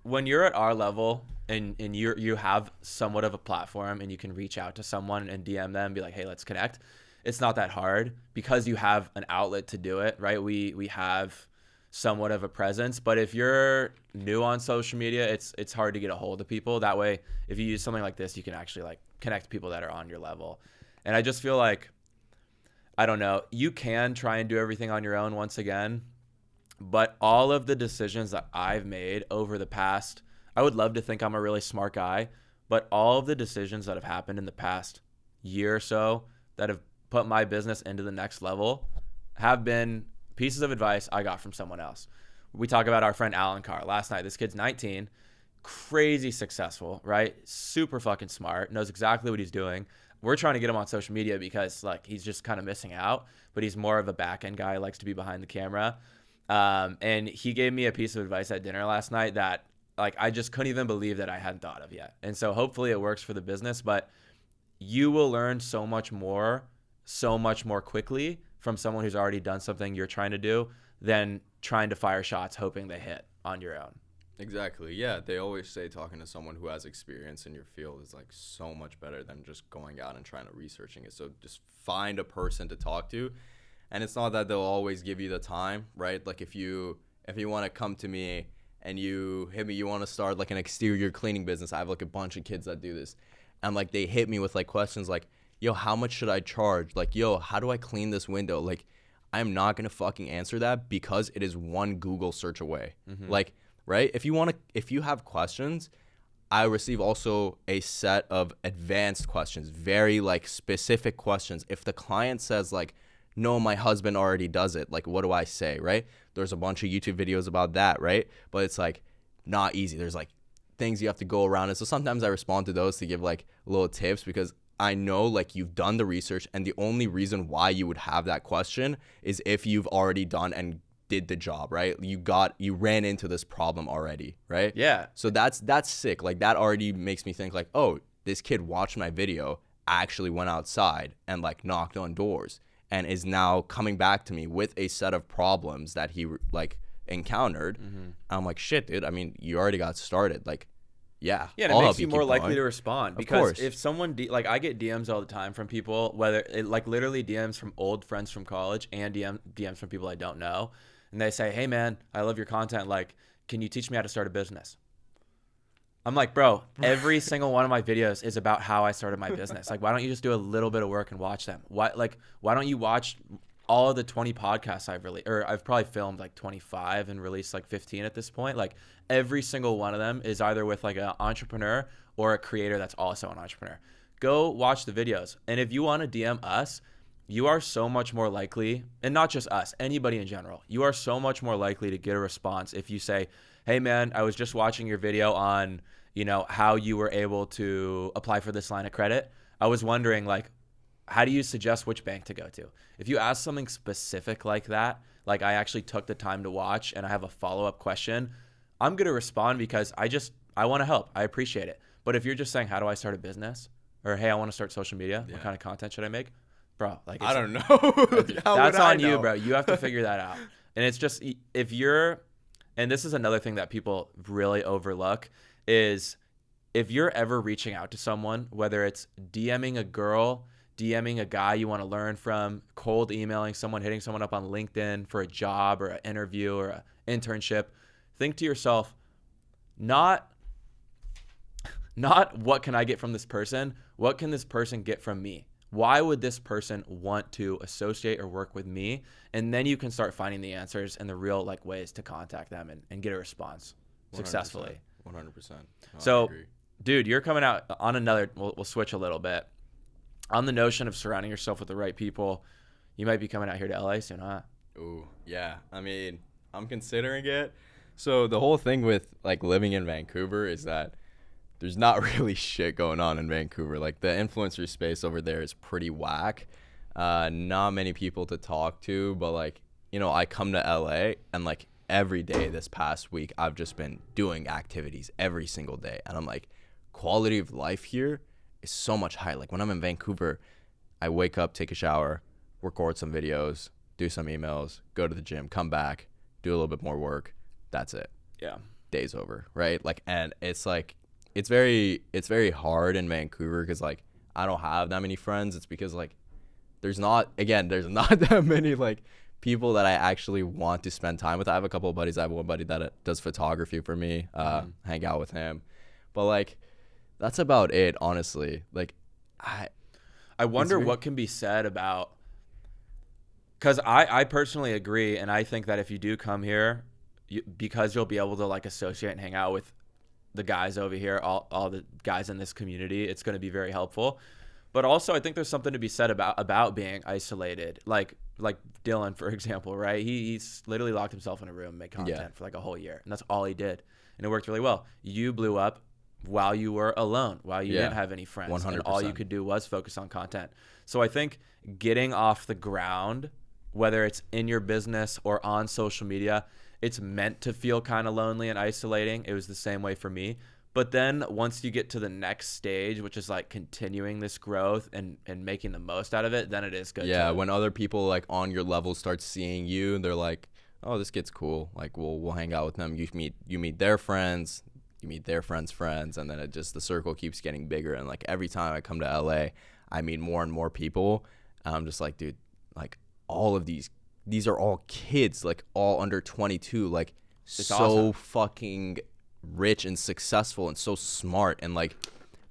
Speaker 1: when you're at our level and you have somewhat of a platform and you can reach out to someone and DM them and be like, hey, let's connect. It's not that hard because you have an outlet to do it, right? We have somewhat of a presence, but if you're new on social media, it's hard to get a hold of people. That way, if you use something like this, you can actually like connect people that are on your level. And I just feel like, I don't know, you can try and do everything on your own once again, but all of the decisions that I've made over the past, I would love to think I'm a really smart guy, but all of the decisions that have happened in the past year or so that have put my business into the next level have been pieces of advice I got from someone else. We talk about our friend Alan Carr last night. This kid's 19, crazy successful, right? Super fucking smart, knows exactly what he's doing. We're trying to get him on social media because like he's just kind of missing out, but he's more of a back end guy, likes to be behind the camera. And he gave me a piece of advice at dinner last night that like I just couldn't even believe that I hadn't thought of yet. And so hopefully it works for the business, but you will learn so much more quickly from someone who's already done something you're trying to do than trying to fire shots hoping they hit on your own.
Speaker 2: Exactly. Yeah, they always say talking to someone who has experience in your field is like so much better than just going out and trying to researching it. So just find a person to talk to. And it's not that they'll always give you the time, right? Like if you want to come to me and you hit me, you want to start like an exterior cleaning business. I have like a bunch of kids that do this. And like they hit me with like questions like, yo, how much should I charge? Like, yo, how do I clean this window? Like, I'm not going to fucking answer that because it is one Google search away. Mm-hmm. Like, right? If you have questions, I receive also a set of advanced questions, very like specific questions. If the client says like, no, my husband already does it, like, what do I say, right? There's a bunch of YouTube videos about that, right? But it's like not easy. There's like things you have to go around. And so sometimes I respond to those to give like little tips because I know like you've done the research and the only reason why you would have that question is if you've already done and did the job, right? You ran into this problem already, right?
Speaker 1: Yeah.
Speaker 2: So that's sick. Like that already makes me think like, oh, this kid watched my video, actually went outside and like knocked on doors and is now coming back to me with a set of problems that he like encountered. Mm-hmm. I'm like, shit, dude. I mean, you already got started. Like, yeah,
Speaker 1: and it makes you more likely to respond because if someone like I get DMs all the time from people, whether it like literally DMs from old friends from college and DMs from people I don't know, and they say, hey man, I love your content, like can you teach me how to start a business? I'm like, bro, every single one of my videos is about how I started my business. Like why don't you just do a little bit of work and watch them? Why don't you watch all of the 20 podcasts I've probably filmed like 25 and released like 15 at this point. Like every single one of them is either with like an entrepreneur or a creator that's also an entrepreneur. Go watch the videos. And if you want to DM us, you are so much more likely, and not just us, anybody in general, you are so much more likely to get a response if you say, hey man, I was just watching your video on, how you were able to apply for this line of credit. I was wondering like, how do you suggest which bank to go to? If you ask something specific like that, like I actually took the time to watch and I have a follow-up question, I'm going to respond because I want to help. I appreciate it. But if you're just saying, how do I start a business? Or, hey, I want to start social media. Yeah. What kind of content should I make? Bro, like
Speaker 2: I don't know.
Speaker 1: That's on you, bro. You have to figure that out. And it's just and this is another thing that people really overlook is if you're ever reaching out to someone, whether it's DMing a girl, DMing a guy you want to learn from, cold emailing someone, hitting someone up on LinkedIn for a job or an interview or an internship, think to yourself, not what can I get from this person? What can this person get from me? Why would this person want to associate or work with me? And then you can start finding the answers and the real like ways to contact them and get a response 100%, successfully.
Speaker 2: 100%.
Speaker 1: So, dude, you're coming out on another, we'll switch a little bit. On the notion of surrounding yourself with the right people, you might be coming out here to LA soon, huh?
Speaker 2: Ooh, yeah. I mean, I'm considering it. So the whole thing with like living in Vancouver is that there's not really shit going on in Vancouver. Like the influencer space over there is pretty whack. Not many people to talk to, but like, I come to LA and like every day this past week, I've just been doing activities every single day. And I'm like, quality of life here is so much higher. Like when I'm in Vancouver, I wake up, take a shower, record some videos, do some emails, go to the gym, come back, do a little bit more work. That's it.
Speaker 1: Yeah.
Speaker 2: Day's over, right? Like, and it's like, it's very hard in Vancouver because like I don't have that many friends. It's because like there's not that many like people that I actually want to spend time with. I have a couple of buddies. I have one buddy that does photography for me, hang out with him. But like, that's about it, honestly. Like,
Speaker 1: I wonder what can be said about, because I personally agree, and I think that if you do come here, because you'll be able to like associate and hang out with the guys over here, all the guys in this community, it's going to be very helpful. But also, I think there's something to be said about being isolated. Like Dylan, for example, right? He's literally locked himself in a room and made content for like a whole year, and that's all he did, and it worked really well. You blew up while you were alone, while you didn't have any friends, 100%. And all you could do was focus on content. So I think getting off the ground, whether it's in your business or on social media, it's meant to feel kind of lonely and isolating. It was the same way for me. But then once you get to the next stage, which is like continuing this growth and making the most out of it, then it is good.
Speaker 2: Yeah, when other people like on your level start seeing you, they're like, oh, this kid's cool. Like we'll hang out with them. You meet their friends, you meet their friends' friends, and then the circle keeps getting bigger. And like every time I come to LA, I meet more and more people. And I'm just like, dude, like all of these are all kids, like all under 22, like it's so awesome. Fucking rich and successful and so smart, and like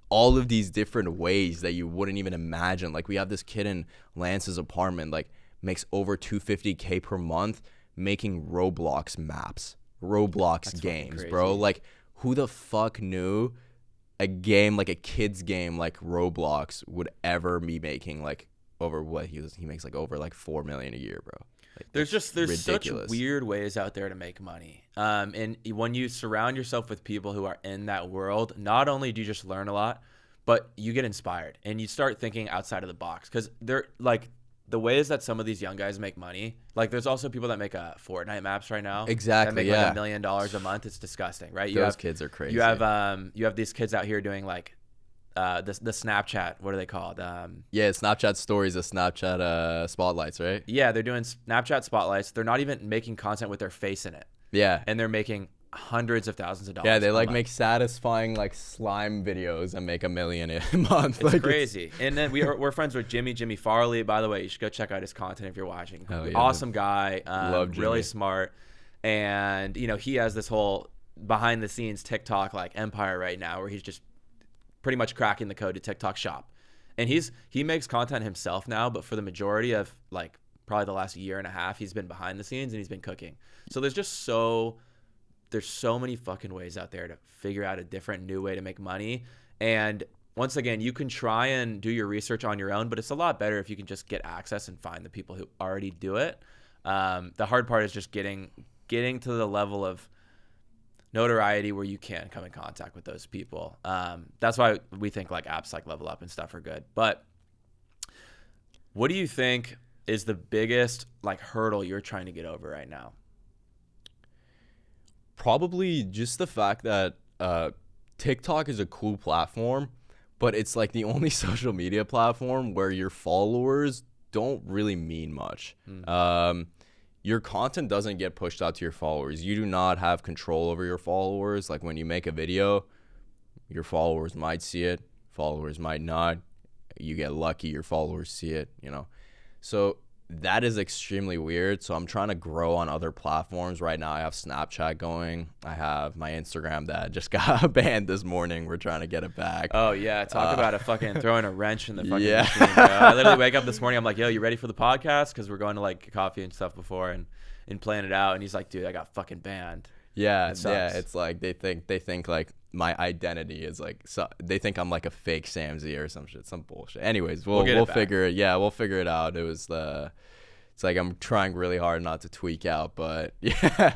Speaker 2: all of these different ways that you wouldn't even imagine. Like we have this kid in Lance's apartment, like makes over $250K per month making Roblox maps, That's games, bro. Like who the fuck knew a game, like a kid's game like Roblox would ever be making like over what he makes like over like $4 million a year, bro. Like,
Speaker 1: there's such weird ways out there to make money. And when you surround yourself with people who are in that world, not only do you just learn a lot, but you get inspired and you start thinking outside of the box. Because they're like the ways that some of these young guys make money. Like there's also people that make Fortnite maps right now.
Speaker 2: Exactly.
Speaker 1: That make like $1 million a month. It's disgusting, right?
Speaker 2: Those kids are crazy.
Speaker 1: You have these kids out here doing like the Snapchat, what are they called?
Speaker 2: Snapchat stories, the Snapchat spotlights, right?
Speaker 1: Yeah, they're doing Snapchat spotlights. They're not even making content with their face in it.
Speaker 2: Yeah.
Speaker 1: And they're making hundreds of thousands of dollars.
Speaker 2: Yeah, they like make satisfying like slime videos and make $1 million a month.
Speaker 1: It's like, crazy. And then we're friends with Jimmy Farley. By the way, you should go check out his content if you're watching.
Speaker 2: Yeah,
Speaker 1: awesome guy.
Speaker 2: Love Jimmy.
Speaker 1: Really smart. And he has this whole behind the scenes TikTok like empire right now where he's just pretty much cracking the code to TikTok shop. And he makes content himself now, but for the majority of like probably the last year and a half, he's been behind the scenes and he's been cooking. So there's so many fucking ways out there to figure out a different new way to make money. And once again, you can try and do your research on your own, but it's a lot better if you can just get access and find the people who already do it. The hard part is just getting to the level of notoriety where you can come in contact with those people. That's why we think like apps like Level Up and stuff are good. But what do you think is the biggest like hurdle you're trying to get over right now?
Speaker 2: Probably just the fact that TikTok is a cool platform, but it's like the only social media platform where your followers don't really mean much. Your content doesn't get pushed out to your followers. You do not have control over your followers. Like when you make a video, your followers might see it, followers might not. You get lucky, your followers see it, So that is extremely weird. So I'm trying to grow on other platforms. Right now I have Snapchat going. I have my Instagram that just got banned this morning. We're trying to get it back.
Speaker 1: Oh yeah, talk about a fucking throwing a wrench in the fucking machine, bro. I literally wake up this morning, I'm like, yo, you ready for the podcast? Because we're going to like coffee and stuff before and plan it out. And he's like, dude, I got fucking banned.
Speaker 2: Yeah, it's like they think like my identity is like, so they think I'm like a fake Sam Z or some shit, some bullshit. Anyways, we'll figure it. Yeah, we'll figure it out. It's like I'm trying really hard not to tweak out, but yeah,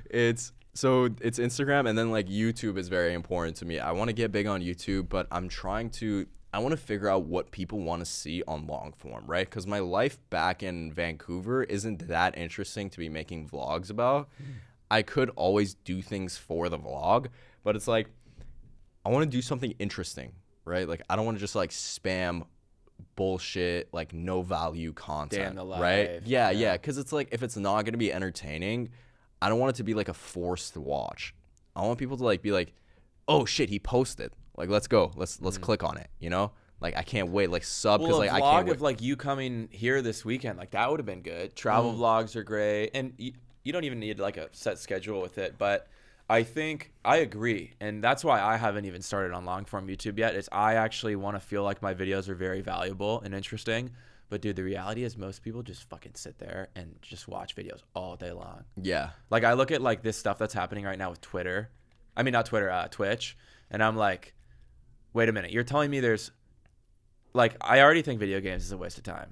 Speaker 2: it's Instagram, and then like YouTube is very important to me. I want to get big on YouTube, but I want to figure out what people want to see on long form, right? Because my life back in Vancouver isn't that interesting to be making vlogs about. I could always do things for the vlog, but it's like I want to do something interesting, right? Like I don't want to just like spam bullshit, like no value content, right? Yeah. Because it's like if it's not gonna be entertaining, I don't want it to be like a forced watch. I want people to like be like, oh shit, he posted. Like let's go, let's click on it. You know, like I can't wait. Like sub because like I can't wait.
Speaker 1: Of like you coming here this weekend, like that would have been good. Travel vlogs are great, and you don't even need like a set schedule with it, but I think I agree, and that's why I haven't even started on long form YouTube yet. Is I actually want to feel like my videos are very valuable and interesting. But dude, the reality is most people just fucking sit there and just watch videos all day long.
Speaker 2: Yeah.
Speaker 1: Like I look at like this stuff that's happening right now with Twitter. I mean, not Twitter, Twitch, and I'm like, wait a minute, you're telling me there's like I already think video games is a waste of time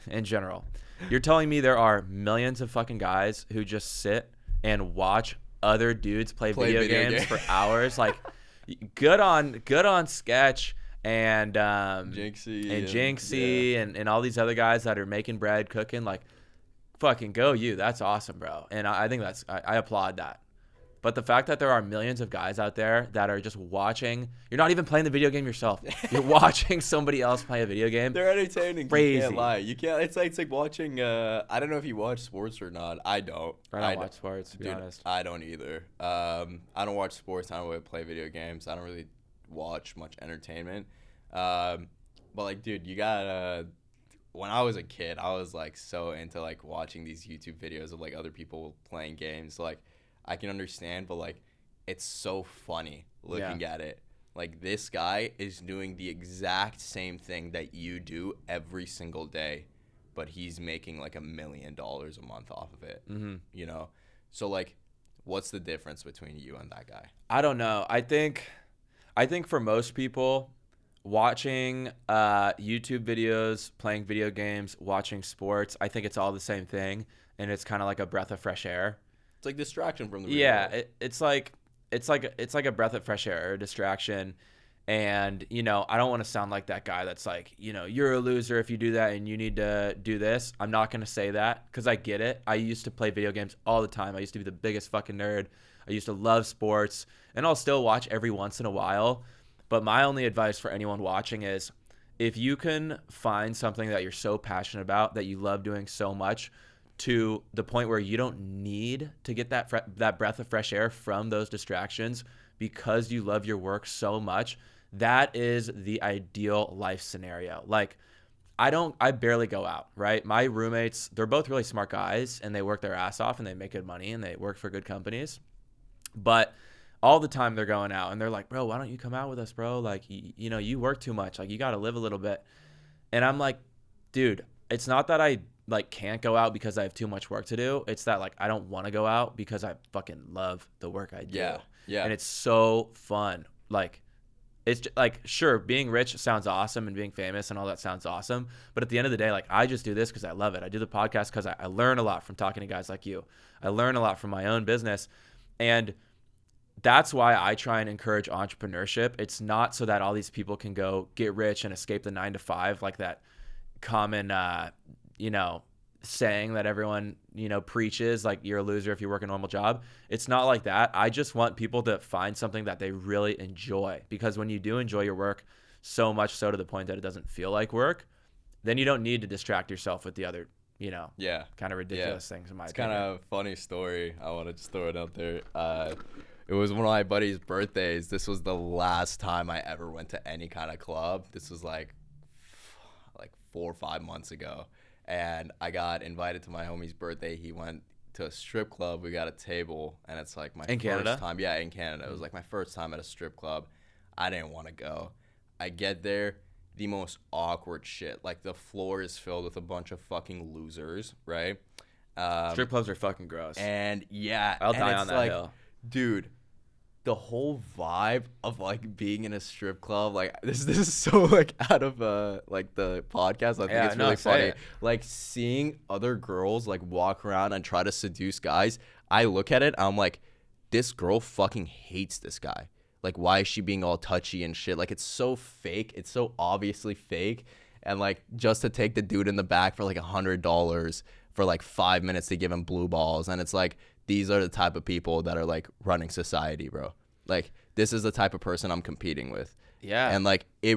Speaker 1: in general. You're telling me there are millions of fucking guys who just sit and watch other dudes play video games for hours. Like good on Sketch and Jinxie and all these other guys that are making bread, cooking. Like fucking go you. That's awesome, bro. And I think I applaud that. But the fact that there are millions of guys out there that are just watching, you're not even playing the video game yourself. You're watching somebody else play a video game.
Speaker 2: They're entertaining.
Speaker 1: Crazy.
Speaker 2: You can't lie. You can't. It's like watching. I don't know if you watch sports or not. I don't.
Speaker 1: I don't watch sports, to be honest.
Speaker 2: I don't either. I don't watch sports. I don't really play video games. I don't really watch much entertainment. But like, dude, you gotta. When I was a kid, I was like so into like watching these YouTube videos of like other people playing games. Like, I can understand, but like, it's so funny looking at it. Like, this guy is doing the exact same thing that you do every single day, but he's making like $1 million a month off of it. Mm-hmm. You know, so like, what's the difference between you and that guy?
Speaker 1: I don't know. I think for most people, watching YouTube videos, playing video games, watching sports, I think it's all the same thing, and it's kind of like a breath of fresh air.
Speaker 2: It's like distraction from the real world.
Speaker 1: It's like a breath of fresh air, a distraction. And, you know, I don't want to sound like that guy that's like, you know, you're a loser if you do that and you need to do this. I'm not going to say that because I get it. I used to play video games all the time. I used to be the biggest fucking nerd. I used to love sports, and I'll still watch every once in a while. But my only advice for anyone watching is if you can find something that you're so passionate about, that you love doing so much, to the point where you don't need to get that breath of fresh air from those distractions because you love your work so much, that is the ideal life scenario. Like, I barely go out, right? My roommates, they're both really smart guys, and they work their ass off, and they make good money, and they work for good companies. But all the time they're going out, and they're like, bro, why don't you come out with us, bro? Like, you know, you work too much. Like, you got to live a little bit. And I'm like, dude, it's not that I like can't go out because I have too much work to do. It's that like I don't want to go out because I fucking love the work I do. Yeah. And it's so fun. Like, it's just, like, sure, being rich sounds awesome and being famous and all that sounds awesome. But at the end of the day, like, I just do this because I love it. I do the podcast because I learn a lot from talking to guys like you. I learn a lot from my own business. And that's why I try and encourage entrepreneurship. It's not so that all these people can go get rich and escape the 9-to-5, like that common, you know, saying that everyone, you know, preaches, like you're a loser if you work a normal job. It's not like that. I just want people to find something that they really enjoy, because when you do enjoy your work so much so to the point that it doesn't feel like work, then you don't need to distract yourself with the other, you know, kind of ridiculous things in my opinion.
Speaker 2: It's kind of a funny story. I want to just throw it out there. It was one of my buddy's birthdays. This was the last time I ever went to any kind of club. This was like 4 or 5 months ago. And I got invited to my homie's birthday. He went to a strip club. We got a table, and it's like my first time. Yeah, in Canada. It was like my first time at a strip club. I didn't want to go. I get there, the most awkward shit. Like, the floor is filled with a bunch of fucking losers, right?
Speaker 1: Strip clubs are fucking gross.
Speaker 2: And yeah,
Speaker 1: I'll die on that hill.
Speaker 2: Dude, the whole vibe of like being in a strip club, like this is so like out of like the podcast. I think it's really funny. Like, seeing other girls like walk around and try to seduce guys. I look at it, I'm like, this girl fucking hates this guy. Like, why is she being all touchy and shit? Like, it's so fake. It's so obviously fake. And like, just to take the dude in the back for like $100 for like 5 minutes to give him blue balls, and it's like, these are the type of people that are like running society, bro. Like this is the type of person I'm competing with.
Speaker 1: Yeah.
Speaker 2: And like it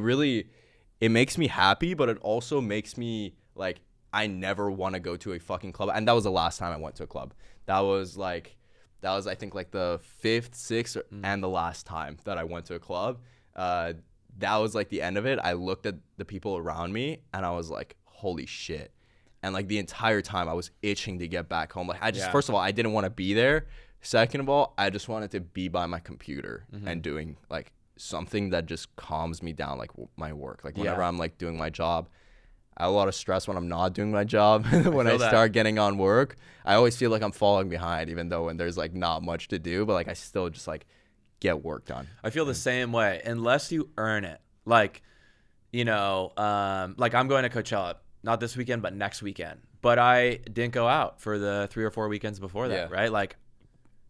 Speaker 2: makes me happy, but it also makes me like I never want to go to a fucking club. And that was the last time I went to a club. That was I think like the 5th, 6th, and the last time that I went to a club. That was like the end of it. I looked at the people around me and I was like, holy shit. And like the entire time I was itching to get back home. Like first of all, I didn't want to be there. Second of all, I just wanted to be by my computer and doing like something that just calms me down, like my work. Like whenever I'm like doing my job, I have a lot of stress when I'm not doing my job. When I start getting on work, I always feel like I'm falling behind, even though when there's like not much to do, but like I still just like get work done.
Speaker 1: I feel the same way, unless you earn it. Like, you know, like I'm going to Coachella, not this weekend, but next weekend. But I didn't go out for the 3 or 4 weekends before that, right? Like,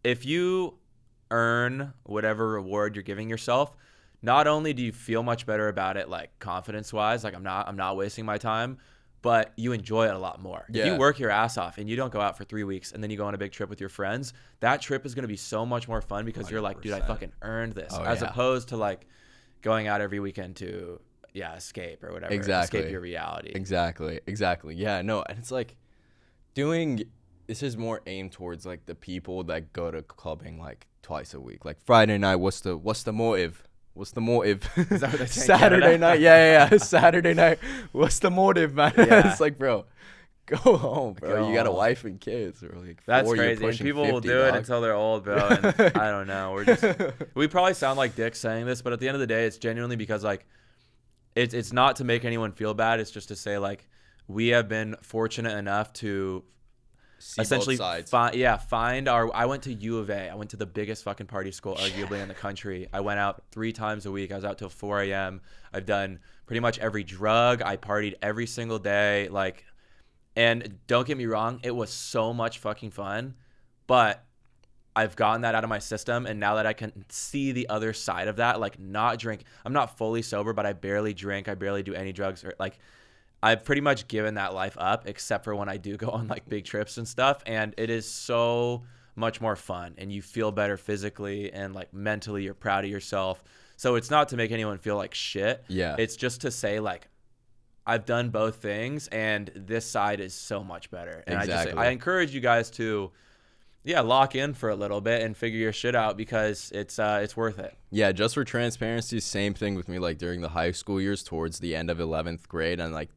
Speaker 1: if you earn whatever reward you're giving yourself, not only do you feel much better about it, like confidence-wise, like I'm not wasting my time, but you enjoy it a lot more. If you work your ass off and you don't go out for 3 weeks and then you go on a big trip with your friends, that trip is going to be so much more fun because 100%. You're like, dude, I fucking earned this, as opposed to like going out every weekend to escape or whatever. Escape your reality.
Speaker 2: Exactly. Yeah, no, and it's like this is more aimed towards like the people that go to clubbing like twice a week. Like Friday night, what's the motive? What's the motive?
Speaker 1: Is that what they say?
Speaker 2: Saturday night, yeah. Saturday night, what's the motive, man? It's like, bro, go home, bro. You got a wife and kids. Or like
Speaker 1: that's crazy. And people 50, will do it until they're old, bro. And I don't know. We probably sound like dicks saying this, but at the end of the day, it's genuinely because like it's not to make anyone feel bad. It's just to say like we have been fortunate enough to essentially find our. I went to U of A. I went to the biggest fucking party school arguably in the country. I went out 3 times a week. I was out till 4 a.m. I've done pretty much every drug. I partied every single day. Like, and don't get me wrong, it was so much fucking fun, but I've gotten that out of my system, and now that I can see the other side of that, like not drink. I'm not fully sober, but I barely drink. I barely do any drugs or like. I've pretty much given that life up, except for when I do go on like big trips and stuff. And it is so much more fun, and you feel better physically and like mentally. You're proud of yourself. So it's not to make anyone feel like shit. Yeah. It's just to say like, I've done both things, and this side is so much better. And I encourage you guys to, lock in for a little bit and figure your shit out because it's worth it. Yeah, just for transparency, same thing with me. Like during the high school years, towards the end of 11th grade, and like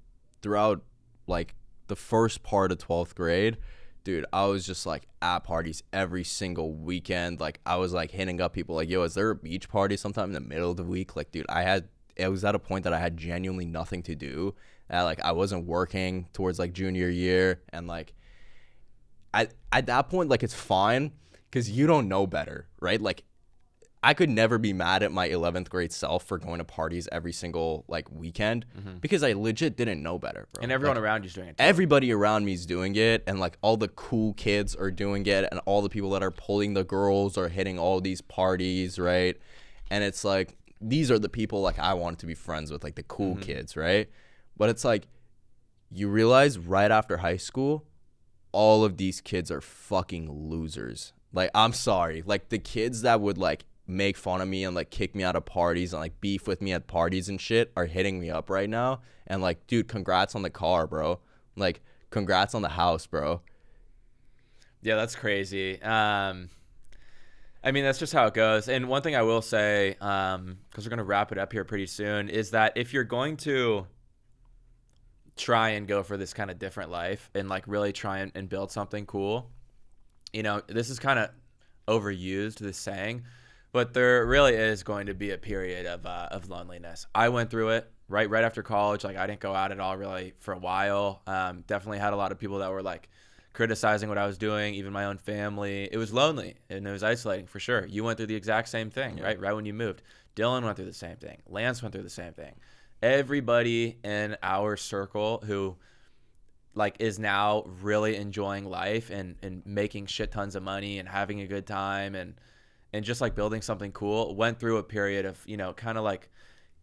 Speaker 1: throughout like the first part of 12th grade, dude, I was just like at parties every single weekend. Like I was like hitting up people like, yo, is there a beach party sometime in the middle of the week? Like, dude, it was at a point that I had genuinely nothing to do. Like I wasn't working towards like junior year, and like at that point, like it's fine because you don't know better, right? Like I could never be mad at my 11th grade self for going to parties every single like weekend because I legit didn't know better, bro. And everyone around you's doing it too.
Speaker 2: Everybody around me's doing it, and like all the cool kids are doing it, and all the people that are pulling the girls are hitting all these parties, right? And it's like these are the people like I wanted to be friends with, like the cool kids, right? But it's like you realize right after high school, all of these kids are fucking losers. Like I'm sorry, like the kids that would like make fun of me and like kick me out of parties and like beef with me at parties and shit are hitting me up right now, and like, dude, congrats on the car, bro. Like congrats on the house, bro.
Speaker 1: Yeah, that's crazy. I mean, that's just how it goes. And one thing I will say, because we're gonna wrap it up here pretty soon, is that if you're going to try and go for this kind of different life and like really try and build something cool, you know, this is kind of overused, this saying, but there really is going to be a period of loneliness. I went through it right after college. Like I didn't go out at all really for a while. Definitely had a lot of people that were like criticizing what I was doing, even my own family. It was lonely and it was isolating for sure. You went through the exact same thing, right when you moved. Dylan went through the same thing. Lance went through the same thing. Everybody in our circle who like is now really enjoying life and making shit tons of money and having a good time and just like building something cool went through a period of, you know, kind of like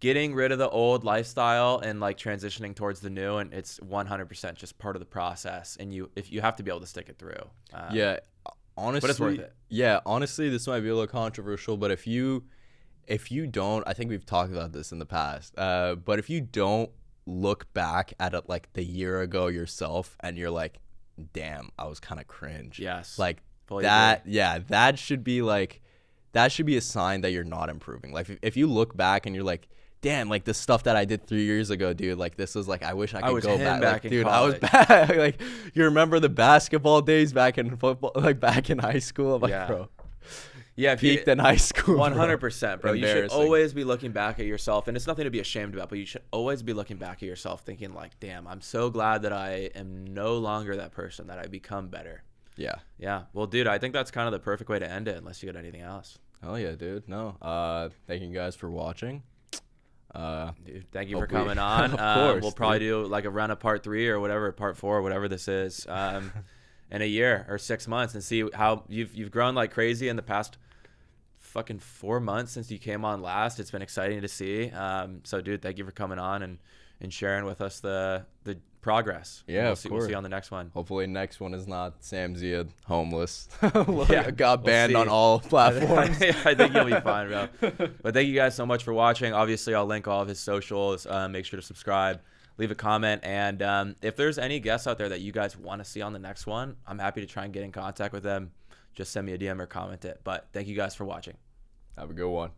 Speaker 1: getting rid of the old lifestyle and like transitioning towards the new. And it's 100% just part of the process. And you have to be able to stick it through.
Speaker 2: honestly,
Speaker 1: but it's worth it.
Speaker 2: Yeah, honestly, this might be a little controversial, but if you don't, I think we've talked about this in the past, but if you don't look back at it like the year ago yourself and you're like, damn, I was kind of cringe.
Speaker 1: Yes.
Speaker 2: Like
Speaker 1: Fully
Speaker 2: that,
Speaker 1: agree.
Speaker 2: yeah, that should be a sign that you're not improving. Like if you look back and you're like, damn, like the stuff that I did 3 years ago, dude, like this was like, I wish I could
Speaker 1: was
Speaker 2: go
Speaker 1: him
Speaker 2: back.
Speaker 1: back
Speaker 2: Like,
Speaker 1: in
Speaker 2: dude, I was
Speaker 1: college.
Speaker 2: back. Like you remember the basketball days back in football, like back in high school? I'm like,
Speaker 1: Yeah.
Speaker 2: bro,
Speaker 1: Yeah, if you,
Speaker 2: peaked in high school.
Speaker 1: 100%, bro. You should
Speaker 2: Embarrassing.
Speaker 1: always be looking back at yourself, and it's nothing to be ashamed about, but you should always be looking back at yourself thinking like, damn, I'm so glad that I am no longer that person, that I become better.
Speaker 2: Yeah.
Speaker 1: Yeah. Well, dude, I think that's kind of the perfect way to end it, unless you got anything else.
Speaker 2: Oh yeah, dude. No. Thank you guys for watching.
Speaker 1: Dude, thank you for
Speaker 2: Hopefully-
Speaker 1: coming on.
Speaker 2: Of course,
Speaker 1: We'll probably
Speaker 2: dude.
Speaker 1: do like a run of part 3 or whatever, part 4, whatever this is, in a year or 6 months, and see how you've grown like crazy in the past fucking 4 months since you came on last. It's been exciting to see. So, dude, thank you for coming on and sharing with us the progress.
Speaker 2: Yeah,
Speaker 1: we'll
Speaker 2: of
Speaker 1: see,
Speaker 2: course.
Speaker 1: We'll see you on the next one.
Speaker 2: Hopefully next one is not Sam Zia homeless.
Speaker 1: Yeah,
Speaker 2: Got
Speaker 1: we'll
Speaker 2: banned
Speaker 1: see.
Speaker 2: on all platforms.
Speaker 1: I think you'll be fine, bro. But thank you guys so much for watching. Obviously, I'll link all of his socials. Make sure to subscribe, leave a comment, and if there's any guests out there that you guys want to see on the next one, I'm happy to try and get in contact with them. Just send me a DM or comment it. But thank you guys for watching.
Speaker 2: Have a good one.